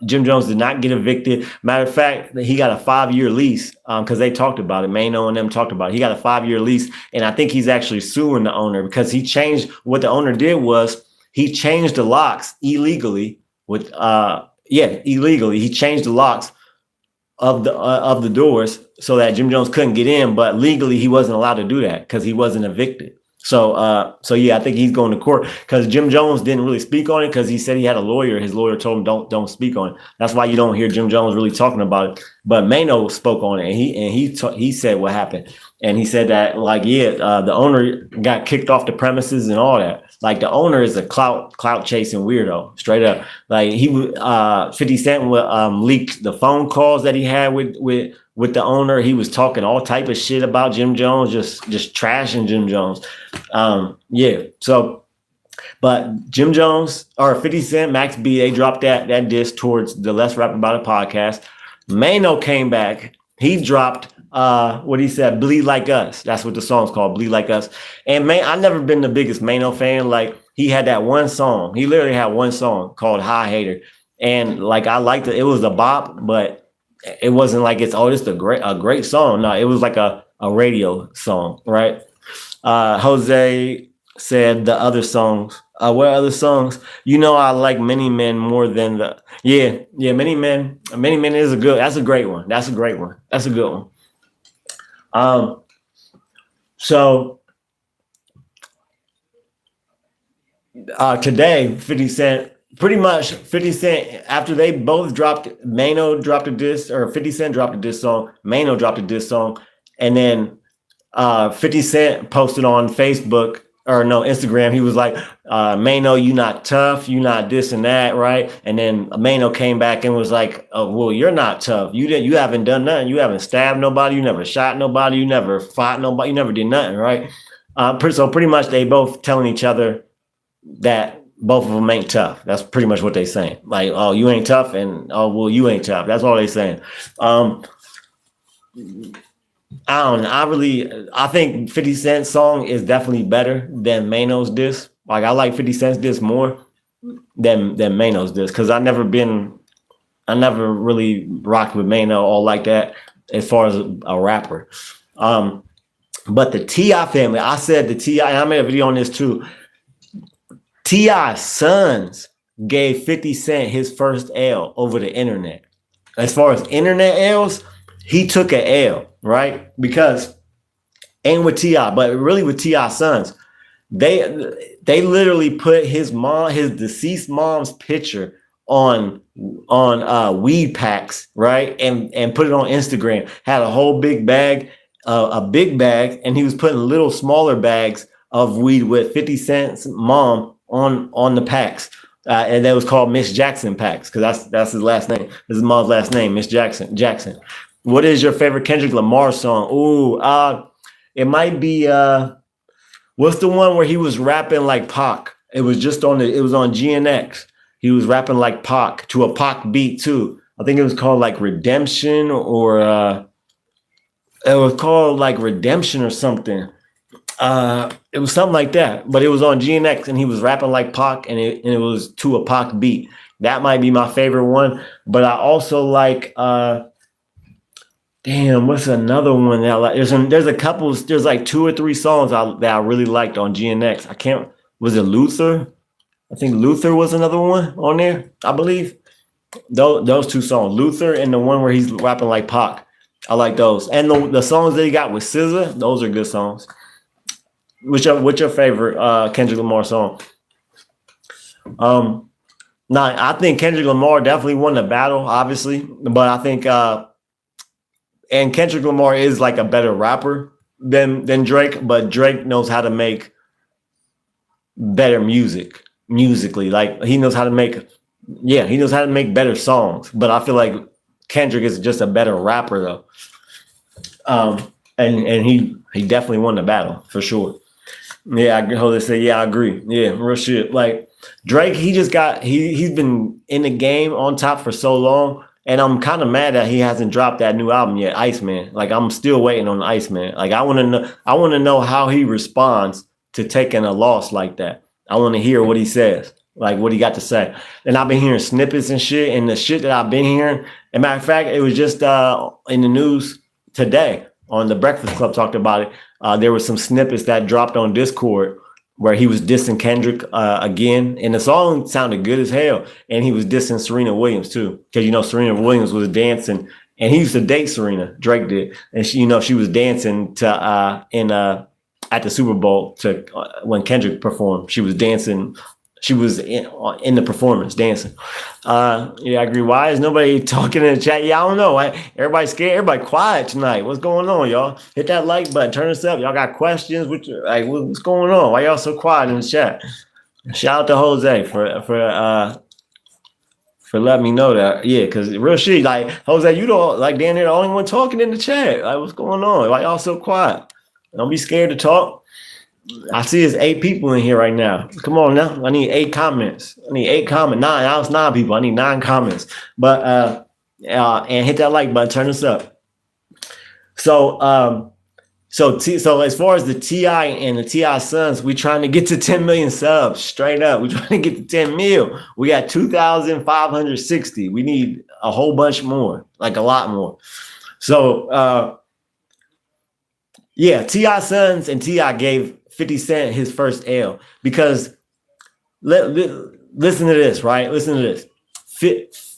Jim Jones did not get evicted. Matter of fact, he got a 5-year lease because they talked about it. Maino and them talked about it. He got a 5-year lease. And I think he's actually suing the owner because what the owner did was he changed the locks illegally illegally. He changed the locks of the doors so that Jim Jones couldn't get in, but legally he wasn't allowed to do that because he wasn't evicted. So yeah, I think he's going to court because Jim Jones didn't really speak on it because he said he had a lawyer. His lawyer told him don't speak on it. That's why you don't hear Jim Jones really talking about it. But Maino spoke on it, and he said what happened, and he said that the owner got kicked off the premises and all that. Like, the owner is a clout chasing weirdo, straight up. Like, 50 Cent leaked the phone calls that he had with the owner. He was talking all type of shit about Jim Jones, just trashing Jim Jones. So, but Jim Jones or 50 Cent, Max B, they dropped that diss towards the Let's Rap About It podcast. Maino came back. He dropped what he said, Bleed Like Us. That's what the song's called, Bleed Like Us. And I've never been the biggest Maino fan. Like, he had that one song. He literally had one song called High Hater. And like, I liked it. It was a bop, but it wasn't like it's a great song. No, it was like a radio song, right? Jose said the other songs. What other songs? I like Many Men more than Many Men. Many Men is that's a great one. That's a great one. That's a good one. So today, 50 Cent, after they both Maino dropped a diss, or 50 Cent dropped a diss song, Maino dropped a diss song, and then 50 Cent posted on Facebook, or no, Instagram, he was like, Maino, you not tough, you not this and that, right? And then Maino came back and was like, oh, well, you're not tough. You haven't done nothing. You haven't stabbed nobody. You never shot nobody. You never fought nobody. You never did nothing, right? So pretty much they both telling each other that both of them ain't tough. That's pretty much what they saying. Like, oh, you ain't tough, and oh, well, you ain't tough. That's all they saying. I don't know. I think 50 Cent's song is definitely better than Maino's diss. Like, I like 50 Cent's diss more than Maino's diss, because I never really rocked with Maino all like that as far as a rapper. But the T.I family, I said the T.I, I made a video on this too. T.I.'s sons gave 50 Cent his first L over the internet. As far as internet L's, he took an L, right? Because, and with T.I, but really with T.I.'s sons, they literally put his deceased mom's picture on weed packs, right? And put it on Instagram. Had a whole big bag, and he was putting little smaller bags of weed with 50 Cent's mom on the packs. And that was called Miss Jackson packs, because that's his last name. This is his mom's last name, Miss Jackson. What is your favorite Kendrick Lamar song? Ooh, it might be what's the one where he was rapping like Pac? It was on GNX. He was rapping like Pac to a Pac beat too. I think it was called like Redemption, or it was called like Redemption or something. It was something like that, but it was on GNX and he was rapping like Pac, and it was to a Pac beat. That might be my favorite one. But I also like what's another one that I like? There's like 2 or 3 songs that I really liked on GNX. Was it Luther? I think Luther was another one on there, I believe. Those 2 songs, Luther and the one where he's rapping like Pac. I like those. And the songs that he got with SZA, those are good songs. What's your favorite Kendrick Lamar song? I think Kendrick Lamar definitely won the battle, obviously, but I think and Kendrick Lamar is like a better rapper than Drake, but Drake knows how to make better musically. Like, he knows how to make better songs. But I feel like Kendrick is just a better rapper though. And he definitely won the battle for sure. Yeah, I agree. Yeah, real shit. Like, Drake, he's been in the game on top for so long, And I'm kind of mad that he hasn't dropped that new album yet, Iceman. Like I'm still waiting on Iceman. Like I want to know how he responds to taking a loss like that. I want to hear what he says, like what he got to say. And I've been hearing snippets and shit, and the shit that I've been hearing. As a matter of fact, it was just in the news today on the Breakfast Club talked about it. There were some snippets that dropped on Discord where he was dissing Kendrick again, and the song sounded good as hell. And he was dissing Serena Williams too, because you know Serena Williams was dancing, and he used to date Serena. Drake did, and she, you know, she was dancing to at the Super Bowl to when Kendrick performed. She was dancing. She was in the performance dancing. Yeah, I agree. Why is nobody talking in the chat? Yeah, I don't know. Everybody's scared. Everybody quiet tonight. What's going on, y'all? Hit that like button. Turn us up. Y'all got questions? What's going on? Why y'all so quiet in the chat? Shout out to Jose for letting me know that. Yeah, because real shit. Like Jose, you don't like damn near the only one talking in the chat. Like what's going on? Why y'all so quiet? Don't be scared to talk. I see there's 8 people in here right now. Come on now. I need 8 comments. I need 8 comments. 9. Now it's 9 people. I need 9 comments. But and hit that like button. Turn us up. So so as far as the T.I and the T.I sons, we trying to get to 10 million subs. Straight up. We trying to get to 10 mil. We got 2,560. We need a whole bunch more. Like a lot more. So yeah, T.I sons and T.I gave 50 Cent his first L because listen to this, right? Listen to this.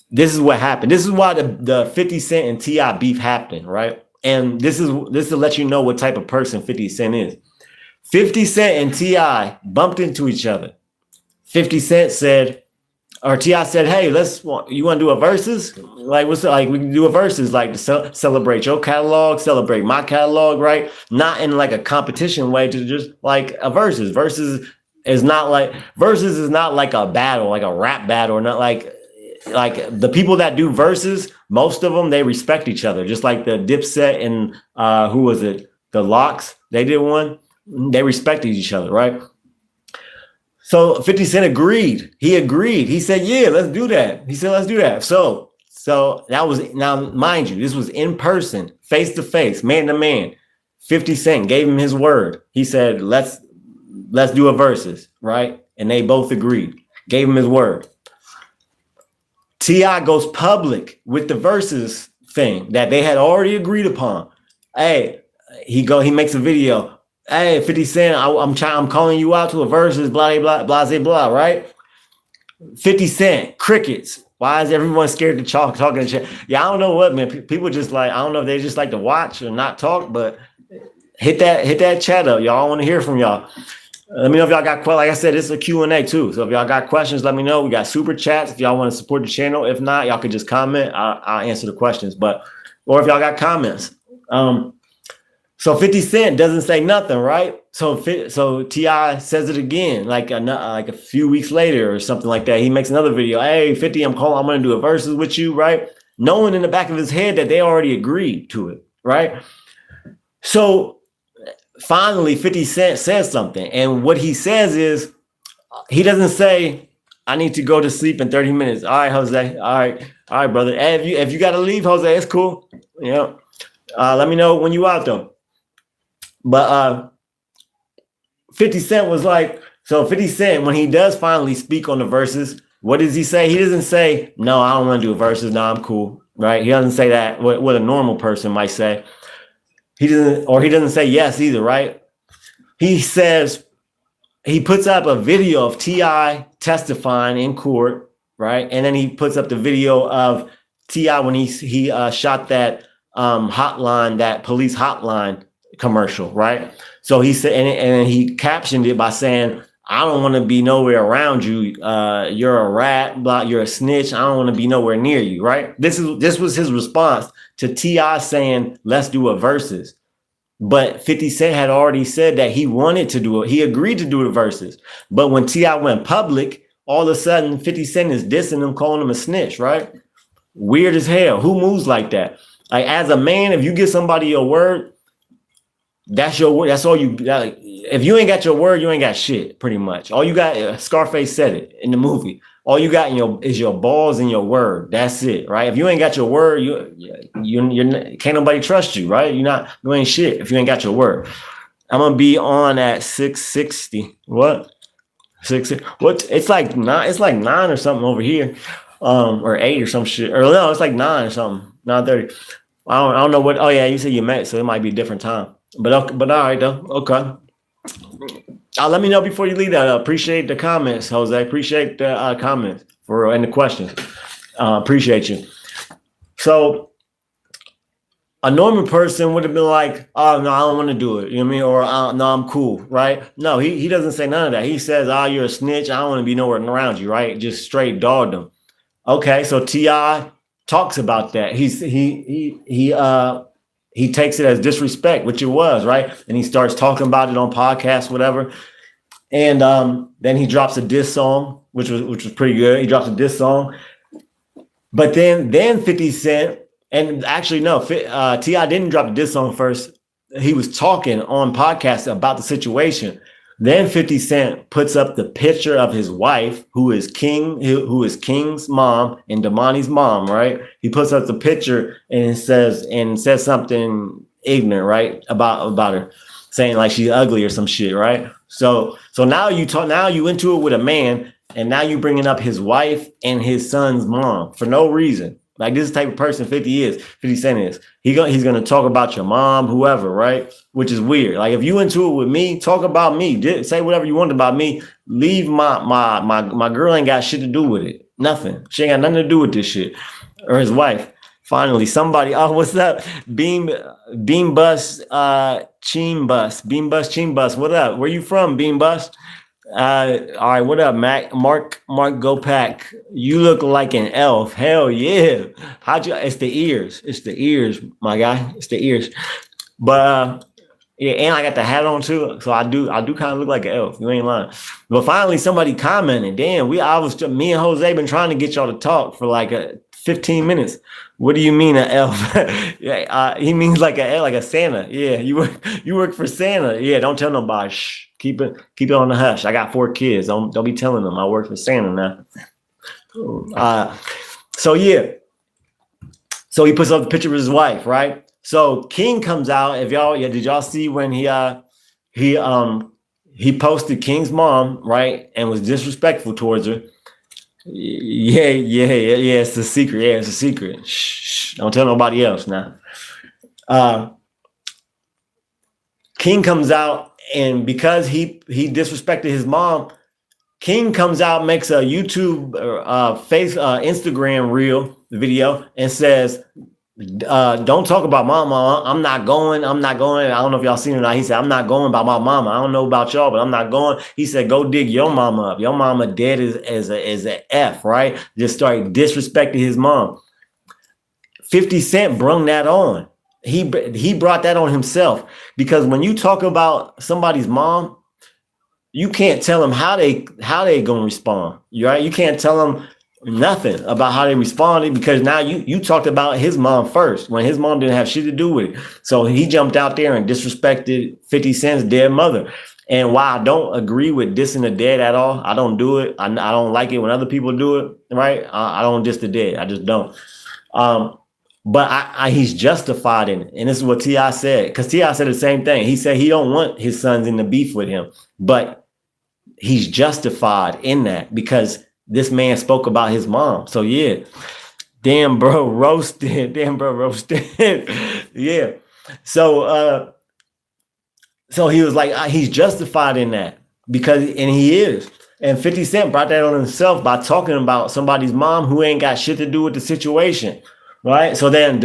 This is what happened. This is why the 50 Cent and T.I beef happened, right? And this is to let you know what type of person 50 Cent is. 50 Cent and T.I bumped into each other. 50 Cent said, or T.I said, hey, you want to do a versus? Like, what's like, we can do a versus, like to celebrate your catalog, celebrate my catalog, right? Not in like a competition way, to just like a versus. Versus is not like a battle, like a rap battle, or not like the people that do versus, most of them, they respect each other. Just like the Dipset and who was it? The Locks, they did one. They respected each other, right? So 50 Cent agreed. He agreed. He said, yeah, let's do that. He said, let's do that. So that was, now mind you, this was in person, face to face, man to man. 50 Cent gave him his word. He said, let's do a versus, right? And they both agreed. Gave him his word. T.I goes public with the versus thing that they had already agreed upon. Hey, he makes a video. Hey, 50 Cent, I'm calling you out to a versus, blah, blah, blah, blah, blah, right? 50 Cent, crickets. Why is everyone scared to talk in the chat? Yeah, I don't know what, man. People just like, I don't know if they just like to watch or not talk, but hit that chat up, y'all. I want to hear from y'all. Let me know if y'all got questions. Like I said, it's a Q&A too. So if y'all got questions, let me know. We got super chats if y'all want to support the channel. If not, y'all could just comment. I'll answer the questions. Or if y'all got comments. So 50 Cent doesn't say nothing, right? So T.I says it again, like a few weeks later or something like that. He makes another video. Hey, 50, I'm going to do a versus with you, right? Knowing in the back of his head that they already agreed to it, right? So finally, 50 Cent says something. And what he says is, he doesn't say, I need to go to sleep in 30 minutes. All right, Jose. All right, brother. Hey, if you got to leave, Jose, it's cool. You know, let me know when you out though. But 50 Cent was like, so 50 Cent, when he does finally speak on the verses, what does he say? He doesn't say, no, I don't want to do a verses. No, I'm cool, right? He doesn't say that, what a normal person might say. He doesn't say yes either, right? He says, he puts up a video of T.I testifying in court, right? And then he puts up the video of T.I when he shot that hotline, that police hotline commercial, right? So he said, and he captioned it by saying, I don't want to be nowhere around you. You're a rat, blah, you're a snitch. I don't want to be nowhere near you, right? This was his response to T.I saying, let's do a versus. But 50 Cent had already said that he wanted to do it. He agreed to do the verses. But when T.I went public, all of a sudden 50 Cent is dissing him, calling him a snitch, right? Weird as hell. Who moves like that? Like, as a man, if you give somebody your word, That's your word. That's all you. If you ain't got your word, you ain't got shit. Pretty much, all you got. Scarface said it in the movie. All you got is your balls and your word. That's it, right? If you ain't got your word, you can't nobody trust you, right? You ain't shit if you ain't got your word. I'm gonna be on at 660. What? 6? What? It's like 9. It's like 9 or something over here, or 8 or some shit. Or no, it's like 9 or something. 9:30. I don't know what. Oh yeah, you said you met, so it might be a different time. But all right though. Okay. Let me know before you leave that. Appreciate the comments, Jose. Appreciate the comments and the questions. Appreciate you. So a normal person would have been like, "Oh no, I don't want to do it." You know what I mean? Or no, I'm cool, right? No, he doesn't say none of that. He says, "Oh, you're a snitch. I don't want to be nowhere around you," right? Just straight dogged him. Okay, so T.I talks about that. He takes it as disrespect, which it was, right? And he starts talking about it on podcasts, whatever. And then he drops a diss song, which was pretty good. He drops a diss song, but then 50 Cent, and actually no, T.I didn't drop the diss song first. He was talking on podcasts about the situation. Then 50 Cent puts up the picture of his wife, who is King's mom and Damani's mom, right? He puts up the picture and says something ignorant, right, about her, saying like she's ugly or some shit, right? So now you into it with a man, and now you bringing up his wife and his son's mom for no reason. Like, this is the type of person 50 Cent is. He's gonna talk about your mom, whoever, right? Which is weird. Like, if you into it with me, talk about me. Say whatever you want about me. Leave my girl ain't got shit to do with it. Nothing. She ain't got nothing to do with this shit. Or his wife. Finally, somebody. Oh, what's up? Beam Bus Cheem Bus. What up? Where you from, Beam Bus? All right, what up, Mac? Mark Go Pack. You look like an elf. Hell yeah. It's the ears, my guy. It's the ears. But yeah, and I got the hat on too. So I do kind of look like an elf. You ain't lying. But finally somebody commented. Damn, me and Jose been trying to get y'all to talk for like 15 minutes. What do you mean an elf? Yeah, he means like a Santa. Yeah, you work for Santa. Yeah, don't tell nobody. Shh. Keep it on the hush. I got 4 kids. Don't be telling them I work for Santa now. So yeah. So he puts up the picture of his wife, right? So King comes out. Did y'all see when he posted King's mom, right, and was disrespectful towards her? Yeah. It's a secret. Yeah, it's a secret. Shh. Don't tell nobody else now. King comes out. And because he disrespected his mom, King comes out, makes a YouTube Instagram reel video and says, don't talk about my mama. I'm not going. I don't know if y'all seen it or not. He said, I'm not going by my mama. I don't know about y'all, but I'm not going. He said, go dig your mama up. Your mama dead as a F, right? Just started disrespecting his mom. 50 Cent brung that on. He brought that on himself, because when you talk about somebody's mom, you can't tell them how they gonna respond. Right? You can't tell them nothing about how they responded, because now you talked about his mom first when his mom didn't have shit to do with it. So he jumped out there and disrespected 50 Cent's dead mother. And while I don't agree with dissing the dead at all, I don't do it. I don't like it when other people do it. Right? I don't diss the dead. I just don't. But he's justified in it. And this is what T.I said, because T.I said the same thing. He said he don't want his sons in the beef with him, but he's justified in that because this man spoke about his mom. So yeah, damn bro, roasted. Yeah. So he was like, he's justified in that and he is. And 50 Cent brought that on himself by talking about somebody's mom who ain't got shit to do with the situation. Right. So then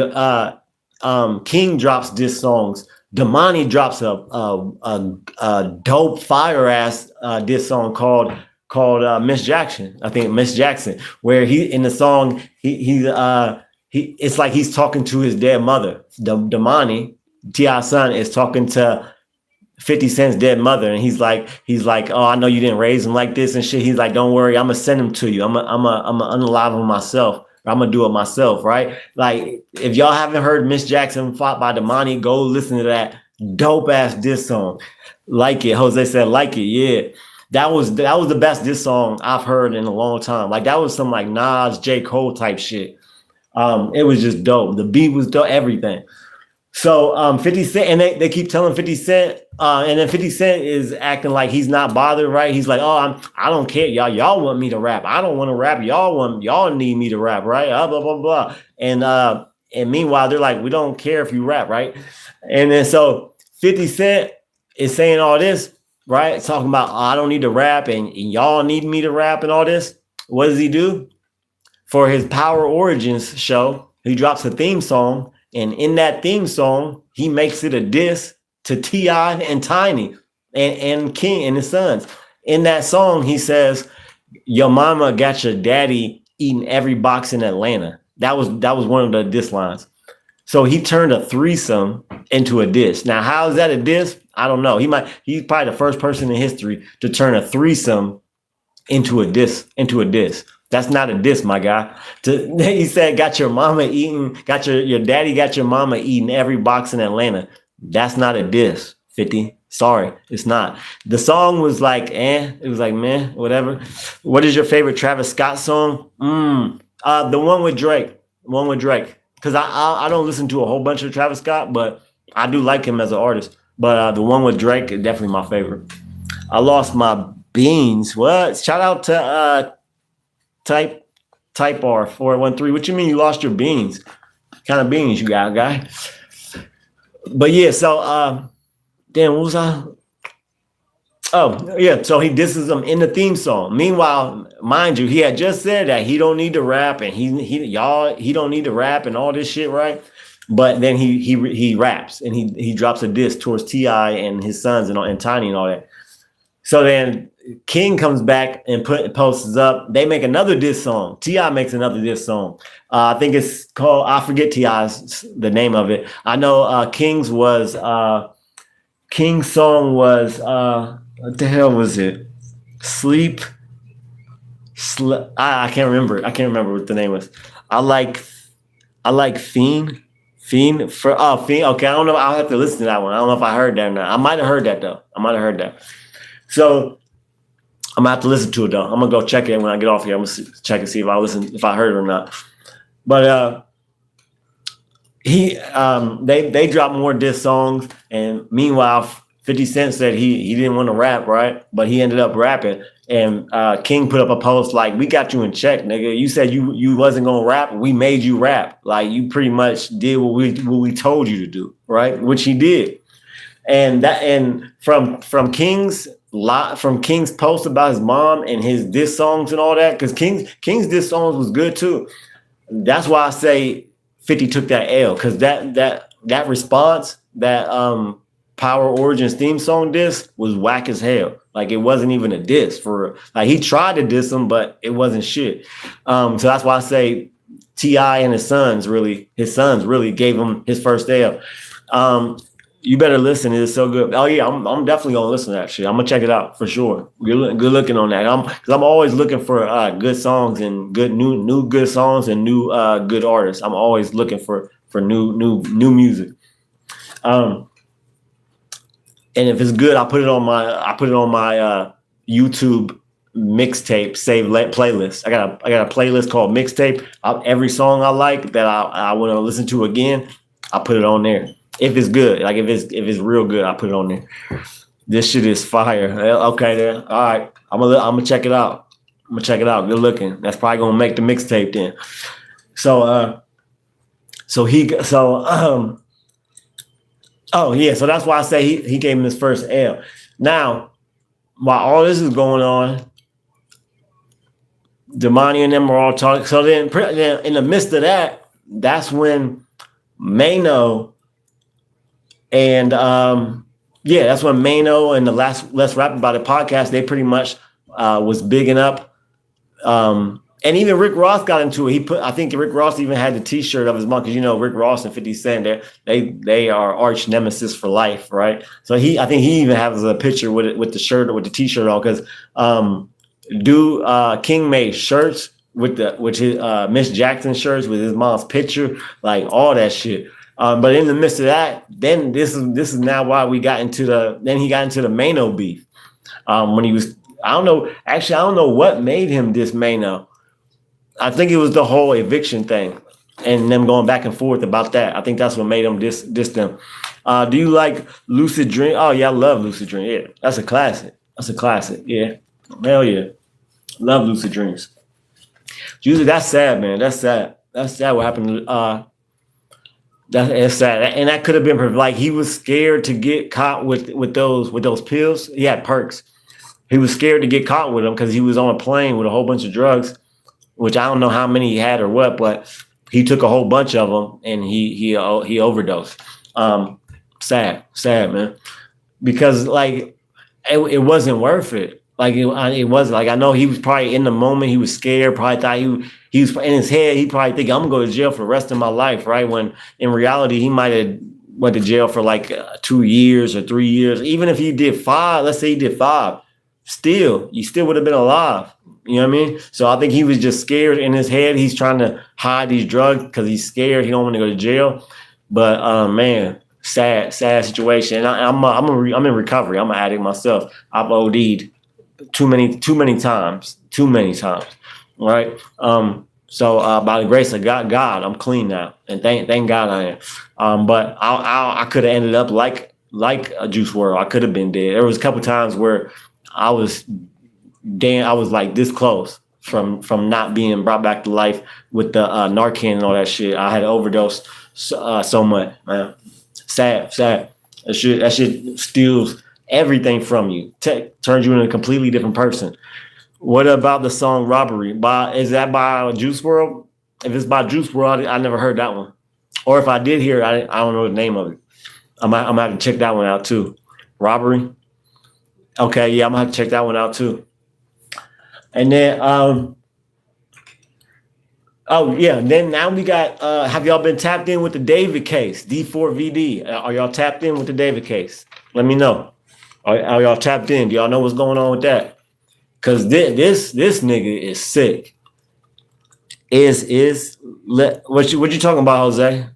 King drops diss songs. Damani drops a dope fire ass diss song called Miss Jackson. I think Miss Jackson, where he in the song it's like he's talking to his dead mother. Damani, T.I.'s son, is talking to 50 Cent's dead mother, and he's like, oh, I know you didn't raise him like this and shit. He's like, don't worry, I'm gonna send him to you. I'm gonna unalive him myself. I'm gonna do it myself, right? Like, if y'all haven't heard Miss Jackson fought by Damani, go listen to that. Dope ass diss song. Like it. Jose said, like it. Yeah. That was the best diss song I've heard in a long time. Like that was some like Nas, J. Cole type shit. It was just dope. The beat was dope, everything. So 50 Cent, and they keep telling 50 Cent, and then 50 Cent is acting like he's not bothered, right? He's like, oh, I don't care, y'all want me to rap. I don't want to rap. Y'all need me to rap, right? Blah blah blah. And meanwhile, they're like, we don't care if you rap, right? And then so 50 Cent is saying all this, right? Talking about, oh, I don't need to rap, and y'all need me to rap and all this. What does he do? For his Power Origins show, he drops a theme song. And in that theme song, he makes it a diss to T.I and Tiny and King and his sons. In that song, he says, your mama got your daddy eating every box in Atlanta. That was one of the diss lines. So he turned a threesome into a diss. Now, how is that a diss? I don't know. He's probably the first person in history to turn a threesome into a diss. That's not a diss, my guy. He said, got your mama eating, got your daddy got your mama eating every box in Atlanta. That's not a diss, 50. Sorry, it's not. The song was like, it was like, man, whatever. What is your favorite Travis Scott song? The one with Drake. Because I don't listen to a whole bunch of Travis Scott, but I do like him as an artist. But the one with Drake is definitely my favorite. I lost my beans. What? Shout out to Type R413. What you mean you lost your beans? What kind of beans you got, guy? But yeah, so damn, what was I? Oh, yeah. So he disses them in the theme song. Meanwhile, mind you, he had just said that he don't need to rap and he don't need to rap and all this shit, right? But then he raps and he drops a diss towards T.I and his sons and Tiny and all that. So then King comes back and posts up. They make another diss song. T.I makes another diss song. I think it's called, I forget the name of it. I know King's song was, what the hell was it? Sleep. I can't remember. I can't remember what the name was. I like Fiend. Fiend. Okay, I don't know. I'll have to listen to that one. I don't know if I heard that or not. I might have heard that though. So I'm gonna have to listen to it though. I'm gonna go check it when I get off here. I'm gonna check and see if I heard it or not. But they dropped more diss songs, and meanwhile 50 Cent said he didn't want to rap, right? But he ended up rapping. And King put up a post like, we got you in check, nigga. You said you wasn't gonna rap. We made you rap. Like you pretty much did what we told you to do, right? Which he did. And from King's post about his mom and his diss songs and all that, because King's diss songs was good too. That's why I say 50 took that L, because that response, that Power Origins theme song diss was whack as hell. Like it wasn't even a diss for, like he tried to diss him, but it wasn't shit. So that's why I say T.I and his sons really gave him his first L. You better listen. It's so good. Oh yeah, I'm definitely gonna listen to that shit. I'm gonna check it out for sure. Good looking on that. I'm always looking for good songs and good new good songs and new good artists. I'm always looking for new music. And if it's good, I put it on my YouTube mixtape save playlist. I got a playlist called mixtape. Every song I like that I want to listen to again, I put it on there. If it's good, like if it's real good, I put it on there. This shit is fire. Okay, then. All right, I'm gonna check it out. Good looking. That's probably gonna make the mixtape then. So so that's why I say he gave him his first L. Now, while all this is going on, Damani and them are all talking. So then in the midst of that, that's when Maino and that's when Maino and the Let's Rap About It podcast, they pretty much was bigging up. And even Rick Ross got into it. I think Rick Ross even had the T-shirt of his mom, because Rick Ross and 50 Cent, they are arch nemesis for life, right? So I think he even has a picture with the shirt or with the T-shirt on, because King made shirts with his Miss Jackson shirts with his mom's picture, like all that shit. But in the midst of that, then this is now why we got into he got into the Maino beef. When he was, I don't know, actually, I don't know what made him diss Maino. I think it was the whole eviction thing and them going back and forth about that. I think that's what made him diss them. Do you like Lucid Dream? Oh, yeah, I love Lucid Dream. Yeah, that's a classic. That's a classic. Yeah. Hell yeah. Love Lucid Dreams. Usually that's sad, man. That's sad. That's sad what happened. That's sad. And that could have been like he was scared to get caught with those pills. He had perks. He was scared to get caught with them because he was on a plane with a whole bunch of drugs, which I don't know how many he had or what, but he took a whole bunch of them and he overdosed. Sad, man, because like it wasn't worth it. Like it was like I know he was probably in the moment. He was scared. Probably thought he was in his head. He probably think I'm gonna go to jail for the rest of my life, right? When in reality he might have went to jail for like 2 years or 3 years. Even if he did 5, let's say he did 5, still you still would have been alive. You know what I mean? So I think he was just scared in his head. He's trying to hide these drugs because he's scared. He don't want to go to jail. But man, sad situation. And I'm in recovery. I'm an addict myself. I've OD'd too many times. Right. So by the grace of God, I'm clean now, and thank God I am. But I could have ended up like a Juice WRLD. I could have been dead. There was a couple times where I was like this close from not being brought back to life with the Narcan and all that shit. I had overdosed so much, man. Sad. That shit steals everything from you. Turns you into a completely different person. What about the song Robbery? Is that by Juice WRLD? If it's by Juice WRLD, I never heard that one. Or if I did hear it, I don't know the name of it. I'm gonna have to check that one out too. Robbery? Okay, yeah, I'm gonna have to check that one out too. And then then now we got have y'all been tapped in with the David case, D4vd? Are y'all tapped in with the David case? Let me know. Are y'all tapped in? Do y'all know what's going on with that? Cause this nigga is sick. What you talking about, Jose?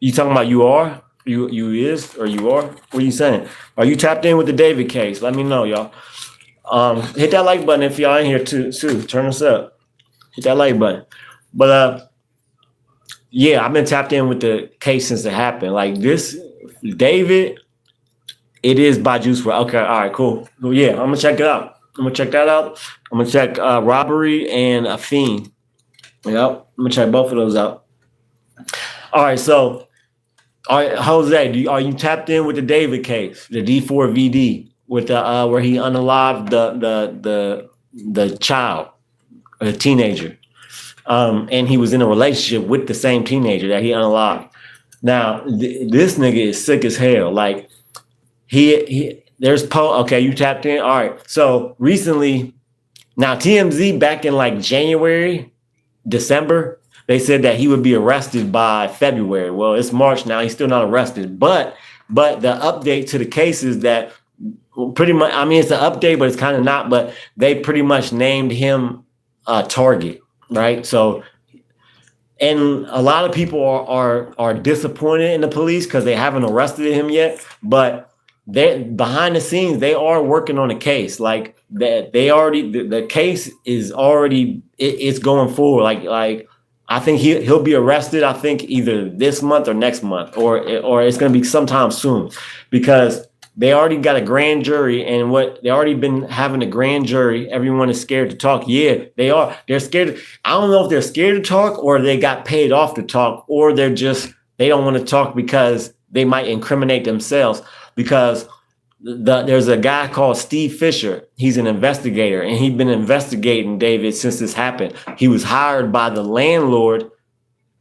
You talking about you are? You is or you are? What are you saying? Are you tapped in with the David case? Let me know, y'all. Hit that like button if y'all in here too. Turn us up. Hit that like button. But yeah, I've been tapped in with the case since it happened. Like this, David, it is by Juice WRLD. Okay, all right, cool. Well, yeah, I'm gonna check it out. I'm gonna check that out. I'm gonna check Robbery and a Fiend. Yep, I'm gonna check both of those out. All right, so all right, Jose, are you tapped in with the David case, the D4vd, with the where he unalived the child, the teenager, and he was in a relationship with the same teenager that he unalived. Now this nigga is sick as hell. Like okay, you tapped in. All right, so recently, now TMZ back in like January, December. They said that he would be arrested by February. Well, it's March now. He's still not arrested. But the update to the case is that pretty much, I mean, it's an update, but it's kind of not. But they pretty much named him a target, right? So, and a lot of people are disappointed in the police because they haven't arrested him yet. But they behind the scenes, they are working on a case. Like that, the case is already it's going forward. Like. I think he'll be arrested. I think either this month or next month, or it's going to be sometime soon, because they already got a grand jury, and they already been having a grand jury. Everyone is scared to talk. Yeah, they are. They're scared. I don't know if they're scared to talk, or they got paid off to talk, or they don't want to talk because they might incriminate themselves. Because there's a guy called Steve Fisher. He's an investigator, and he's been investigating David since this happened. He was hired by the landlord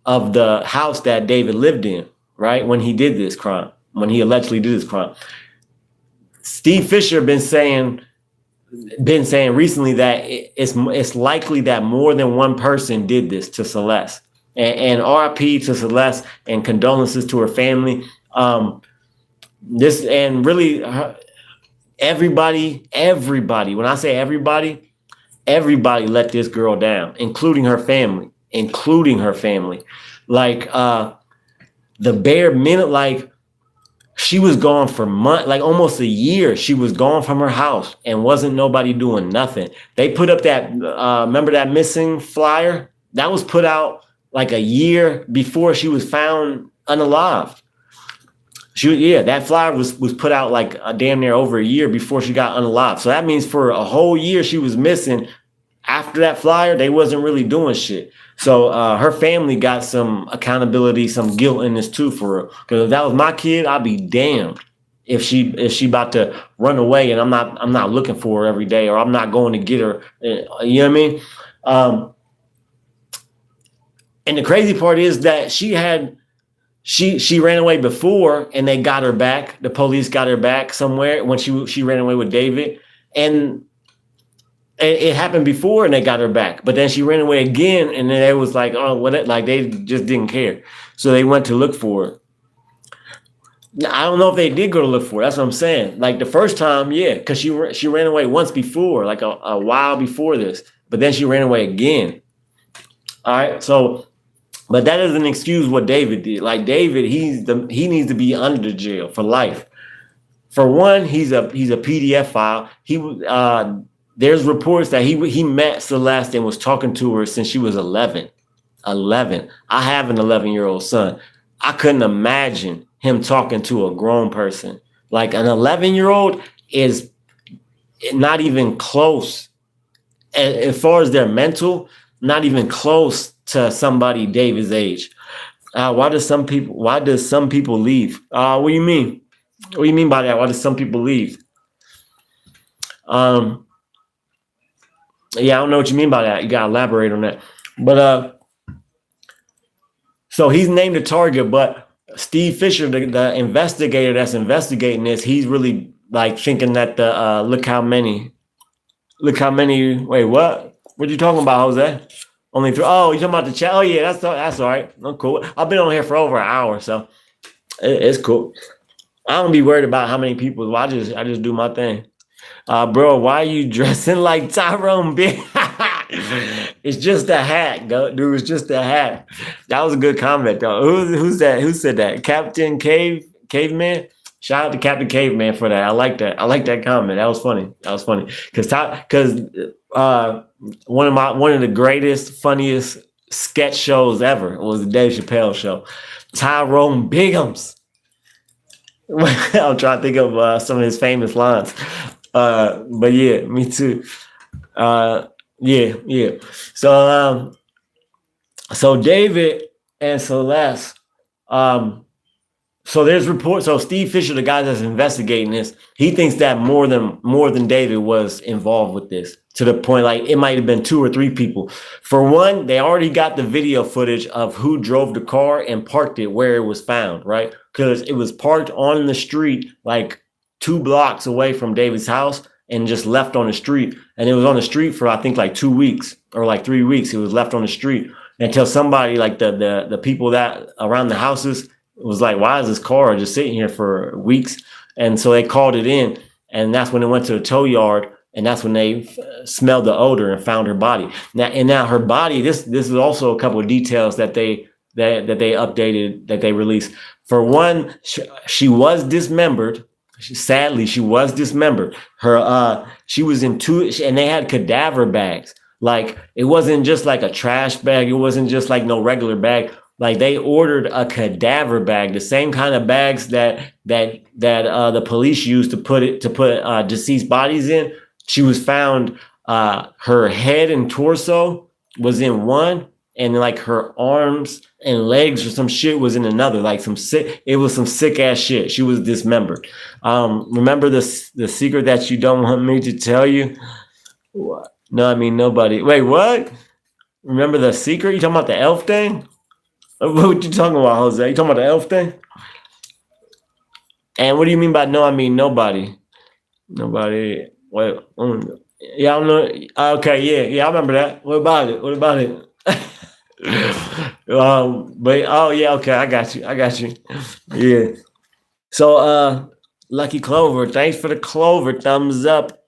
of the house that David lived in, right? When he allegedly did this crime. Steve Fisher been saying recently that it's likely that more than one person did this to Celeste. And RIP to Celeste and condolences to her family. This and really everybody, when I say everybody let this girl down, including her family. Like the bare minute, like she was gone for months, like almost a year. She was gone from her house and wasn't nobody doing nothing. They put up that, remember that missing flyer? That was put out like a year before she was found unalived. That flyer was put out like a damn near over a year before she got unalived. So that means for a whole year she was missing. After that flyer, they wasn't really doing shit. So her family got some accountability, some guilt in this too for her. Because if that was my kid, I'd be damned if she about to run away and I'm not looking for her every day, or I'm not going to get her. You know what I mean? And the crazy part is that she ran away before and they got her back. The police got her back somewhere when she ran away with David. And it happened before and they got her back, but then she ran away again and then it was like, oh, what? Like they just didn't care. So they went to look for her. I don't know if they did go to look for her. That's what I'm saying. Like the first time, yeah, because she ran away once before, like a while before this, but then she ran away again. All right. So, but that doesn't excuse what David did. Like David, he needs to be under the jail for life. For one, he's a PDF file. There's reports that he met Celeste and was talking to her since she was 11. 11. I have an 11-year-old son. I couldn't imagine him talking to a grown person. Like an 11-year-old is not even close. As far as their mental, not even close to somebody David's age. Why does some people leave? What do you mean? What do you mean by that? Why do some people leave? Yeah, I don't know what you mean by that. You gotta elaborate on that. But so he's named a target, but Steve Fisher, the investigator that's investigating this, he's really like thinking that look how many. Wait, what? What are you talking about, Jose? Only three. Oh, you talking about the chat? Oh yeah, that's all right. I'm cool. I've been on here for over an hour, so it's cool. I don't be worried about how many people. Well, I just do my thing. Bro, why are you dressing like Tyrone Big? It's just a hat, dude. It's just a hat. That was a good comment, though. Who's that? Who said that? Captain Caveman? Shout out to Captain Caveman for that. I like that. I like that comment. That was funny. Because one of the greatest, funniest sketch shows ever was the Dave Chappelle show. Tyrone Biggums. I'm trying to think of some of his famous lines. But yeah, me too. Yeah. So David and Celeste, so there's reports. So Steve Fisher, the guy that's investigating this, he thinks that more than David was involved with this, to the point like it might have been 2 or 3 people. For one, they already got the video footage of who drove the car and parked it where it was found, right? Because it was parked on the street, like 2 blocks away from David's house, and just left on the street. And it was on the street for I think like 2 weeks or like 3 weeks. It was left on the street until somebody, like the people that around the houses, was like, why is this car just sitting here for weeks? And so they called it in, and that's when it went to the tow yard, and that's when they smelled the odor and found her body. Now her body. This is also a couple of details that they updated, that they released. For one, she was dismembered. Sadly, she was dismembered. She was in 2, and they had cadaver bags. Like it wasn't just like a trash bag. It wasn't just like no regular bag. Like they ordered a cadaver bag, the same kind of bags that the police used to put deceased bodies in. She was found. Her head and torso was in one, and like her arms and legs or some shit was in another. Like it was some sick ass shit. She was dismembered. Remember the secret that you don't want me to tell you? What? No, I mean nobody. Wait, what? Remember the secret? You talking about the elf thing? What you talking about, Jose? You talking about the elf thing? And what do you mean by no? I mean nobody. Nobody. Wait. Yeah, I don't know. Okay, yeah, I remember that. What about it? But oh yeah, okay, I got you. Yeah. So Lucky Clover, thanks for the clover. Thumbs up.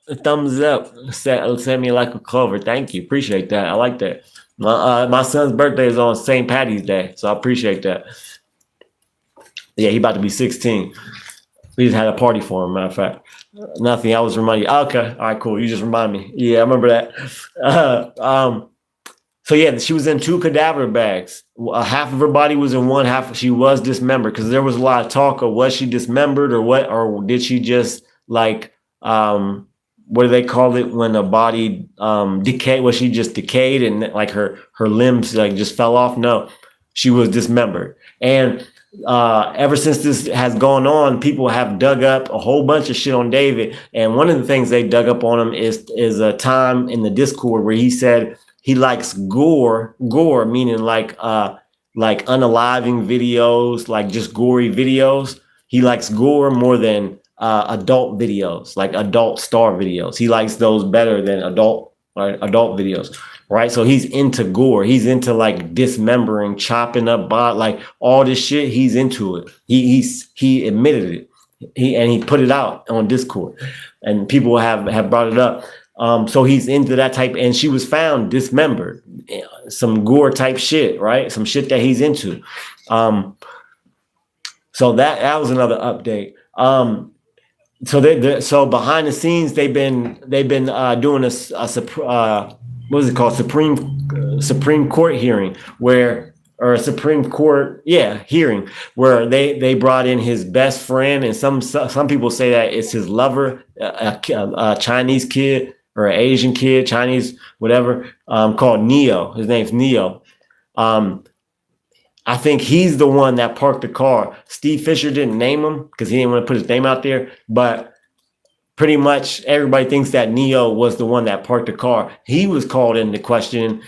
Send me like a clover. Thank you. Appreciate that. I like that. My son's birthday is on St. Patty's Day, so I appreciate that. Yeah, he about to be 16. We just had a party for him, matter of fact. Nothing. I was reminding you. Okay. All right, cool. You just remind me. Yeah, I remember that. So yeah, she was in 2 cadaver bags. Half of her body was in one, half she was dismembered, because there was a lot of talk of, was she dismembered or what, or did she just like what do they call it when a body decay? Was she just decayed and like her limbs like just fell off? No, she was dismembered. And ever since this has gone on, people have dug up a whole bunch of shit on David. And one of the things they dug up on him is a time in the Discord where he said he likes gore meaning like unaliving videos, like just gory videos. He likes gore more than adult videos, like adult star videos. He likes those better than adult videos, right? So he's into gore. He's into like dismembering, chopping up, like all this shit. He's into it. He admitted it. He put it out on Discord, and people have brought it up. So he's into that type, and she was found dismembered, some gore type shit, right? Some shit that he's into. So that was another update. So behind the scenes, they've been doing a what is it called, Supreme Court hearing or a Supreme Court hearing where they brought in his best friend, and some people say that it's his lover, a Chinese kid or an Asian kid, Chinese whatever, called Neo. His name's Neo. I think he's the one that parked the car. Steve Fisher didn't name him because he didn't want to put his name out there, but pretty much everybody thinks that Neo was the one that parked the car. He was called into question.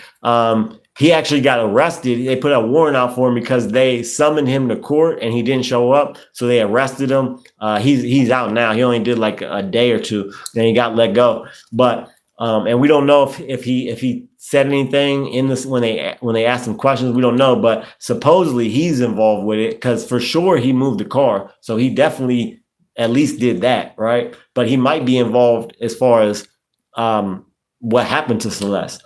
He actually got arrested. They put a warrant out for him because they summoned him to court and he didn't show up. So they arrested him. He's out now. He only did like a day or two. Then he got let go. But and we don't know if he said anything in this when they asked him questions. We don't know, but supposedly he's involved with it because for sure he moved the car. So he definitely at least did that, right? But he might be involved as far as what happened to Celeste.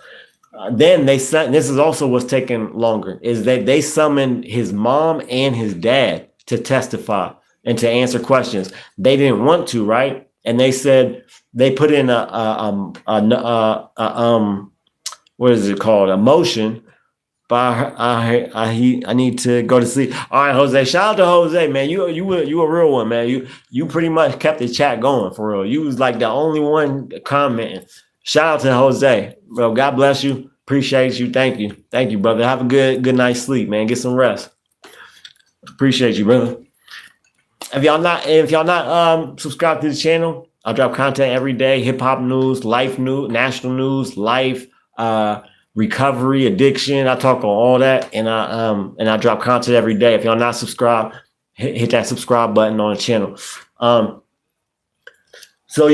Then this is also what's taking longer, is that they summoned his mom and his dad to testify and to answer questions. They didn't want to, right? And they said they put in what is it called? A motion. But I need to go to sleep. All right, Jose. Shout out to Jose, man. You a real one, man. You pretty much kept the chat going for real. You was like the only one commenting. Shout out to Jose, bro. God bless you. Appreciate you. Thank you, brother. Have a good night's sleep, man. Get some rest. Appreciate you, brother. If y'all not subscribed to the channel, I drop content every day. Hip hop news, life news, national news, life, recovery, addiction. I talk on all that, and I drop content every day. If y'all not subscribed, hit that subscribe button on the channel. So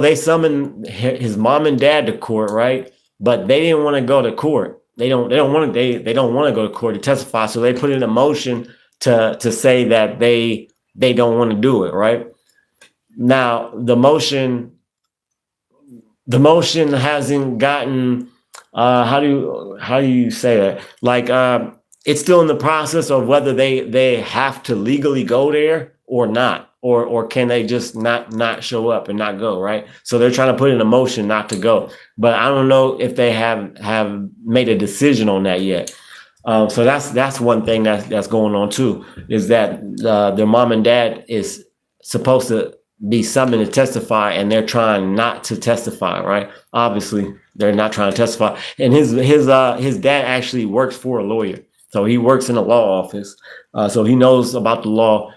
they summoned his mom and dad to court, right? But they didn't want to go to court. They don't want to go to court to testify. So they put in a motion to say that they don't want to do it, right? Now the motion hasn't gotten how do you say that? Like it's still in the process of whether they have to legally go there or not, or can they just not show up and not go, right? So they're trying to put in a motion not to go, but I don't know if they have made a decision on that yet. So that's one thing that's going on too, is that their mom and dad is supposed to be summoned to testify, and they're trying not to testify, right? Obviously, they're not trying to testify. And his dad actually works for a lawyer, so he works in a law office, so he knows about the law.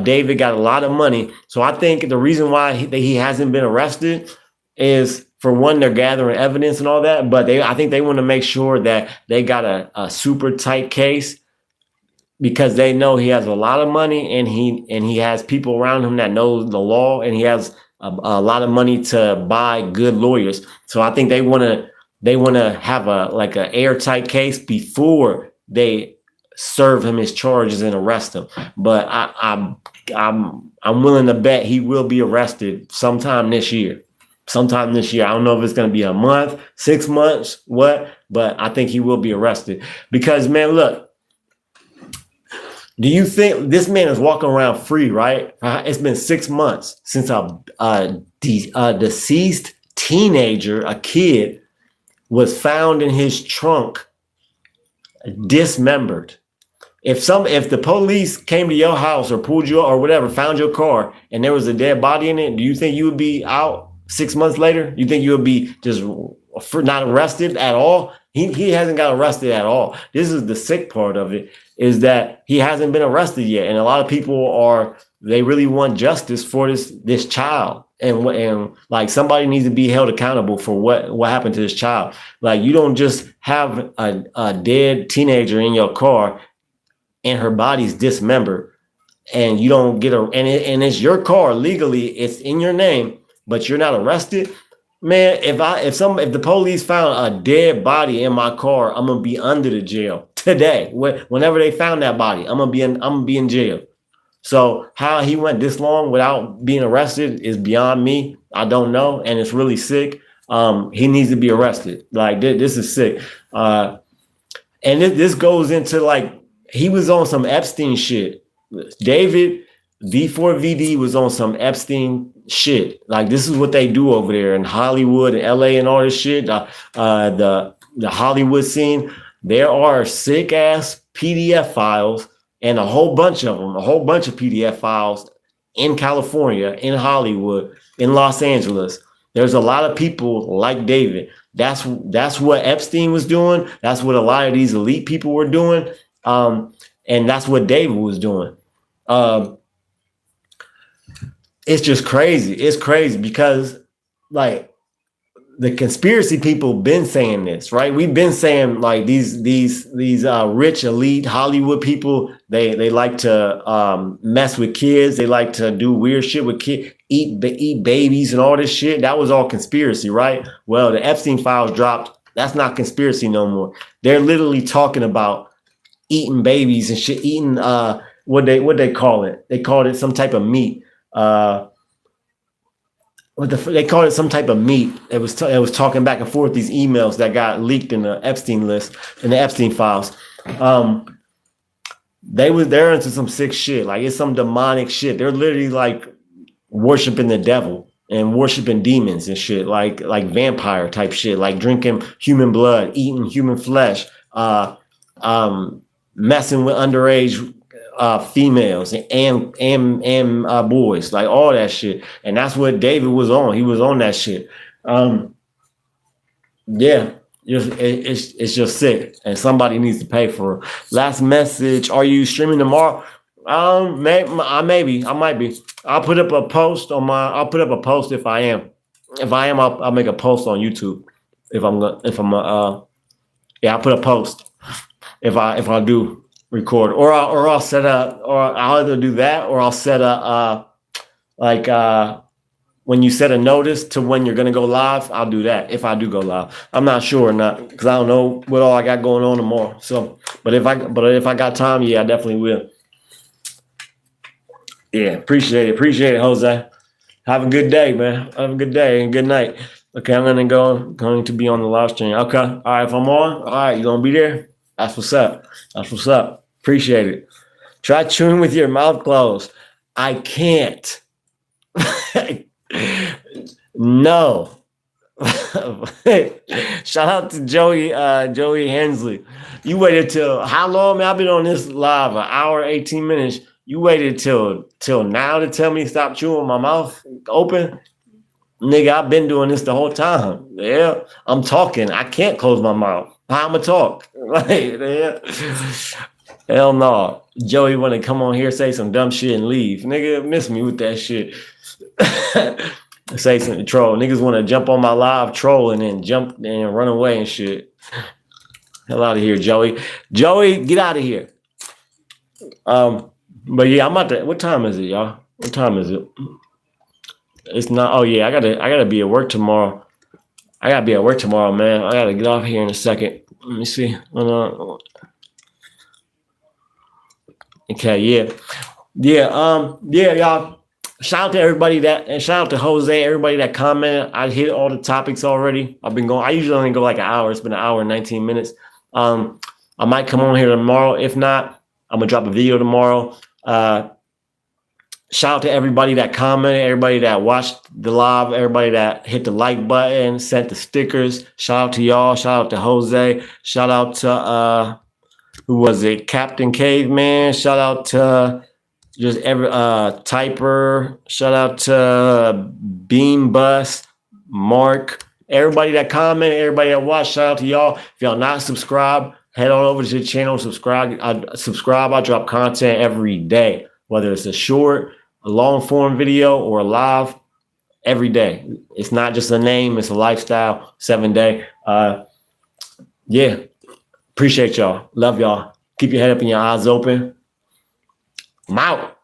David got a lot of money, so I think the reason why he hasn't been arrested is, for one, they're gathering evidence and all that, but I think they want to make sure that they got a super tight case, because they know he has a lot of money, and he has people around him that know the law, and he has a lot of money to buy good lawyers. So I think they want to have an airtight case before they serve him his charges and arrest him. But I'm willing to bet he will be arrested sometime this year. I don't know if it's going to be a month, 6 months, but I think he will be arrested, because, man, look, Do you think this man is walking around free, right? It's been 6 months since a deceased teenager, a kid, was found in his trunk, dismembered. If the police came to your house or pulled you or whatever, found your car, and there was a dead body in it, do you think you would be out 6 months later? You think you would be just not arrested at all? He hasn't got arrested at all. This is the sick part of it, is that he hasn't been arrested yet. And a lot of people they really want justice for this child. And like somebody needs to be held accountable for what happened to this child. Like you don't just have a dead teenager in your car and her body's dismembered and you don't get and it's your car legally, it's in your name, but you're not arrested. Man, if the police found a dead body in my car, I'm gonna be under the jail today. Whenever they found that body, I'm gonna be in jail. So how he went this long without being arrested is beyond me. I don't know, and it's really sick. He needs to be arrested. Like this is sick. And this goes into like he was on some Epstein shit. David D4vd was on some Epstein shit. Like this is what they do over there in Hollywood and LA and all this shit. The Hollywood scene. There are sick ass PDF files and a whole bunch of PDF files in California, in Hollywood, in Los Angeles. There's a lot of people like David. That's what Epstein was doing. That's what a lot of these elite people were doing. And that's what David was doing. It's just crazy. It's crazy because like the conspiracy people been saying this, right? We've been saying like these rich elite Hollywood people, they like to mess with kids. They like to do weird shit with kids, eat babies and all this shit. That was all conspiracy, right? Well, the Epstein files dropped. That's not conspiracy no more. They're literally talking about eating babies and shit, eating what they call it. They called it some type of meat. They called it some type of meat. It was talking back and forth these emails that got leaked in the Epstein list, in the Epstein files. They're into some sick shit. Like it's some demonic shit. They're literally like worshiping the devil and worshiping demons and shit, like vampire type shit, like drinking human blood, eating human flesh, messing with underage females and boys, like all that shit. And that's what David was on. He was on that shit. Yeah, it's just sick, and somebody needs to pay for it. Last message: are you streaming tomorrow? I might be. I'll put up a post if I am. If I am, I'll make a post on YouTube. I'll put a post if I do record, or I'll set up, or I'll either do that, or I'll set a when you set a notice to when you're gonna go live, I'll do that if I do go live. I'm not sure or not because I don't know what all I got going on tomorrow. So, but if I got time, yeah, I definitely will. Yeah, appreciate it, Jose. Have a good day, man. Have a good day and good night. Okay, I'm going to be on the live stream. Okay, all right. If I'm on, all right, you gonna be there? That's what's up. Appreciate it. Try chewing with your mouth closed. I can't. No. Shout out to Joey Hensley. You waited till how long, man? I've been on this live an hour, 18 minutes. You waited till now to tell me stop chewing my mouth open? Nigga, I've been doing this the whole time. Yeah, I'm talking. I can't close my mouth. How I'ma talk? Like, yeah. Hell no. Joey want to come on here, say some dumb shit and leave. Nigga, miss me with that shit. Say something troll. Niggas want to jump on my live troll and then jump and run away and shit. Hell out of here, Joey. Joey, get out of here. But yeah, I'm about to. What time is it, y'all? What time is it? It's not. Oh yeah, I gotta be at work tomorrow. I gotta be at work tomorrow, man. I gotta get off here in a second. Let me see. Okay, yeah, y'all. Shout out to everybody and shout out to Jose, everybody that commented. I hit all the topics already. I've been going. I usually only go like an hour. It's been an hour and 19 minutes. I might come on here tomorrow. If not, I'm gonna drop a video tomorrow. Shout out to everybody that commented, everybody that watched the live, everybody that hit the like button, sent the stickers. Shout out to y'all. Shout out to Jose. Shout out to who was it? Captain Caveman. Shout out to just every Typer. Shout out to Beam Bus, Mark, everybody that commented, everybody that watched. Shout out to y'all. If y'all not subscribed, head on over to the channel, subscribe. I drop content every day, whether it's a short, a long form video, or a live every day. It's not just a name, it's a lifestyle, 7-day. Yeah. Appreciate y'all. Love y'all. Keep your head up and your eyes open. I'm out.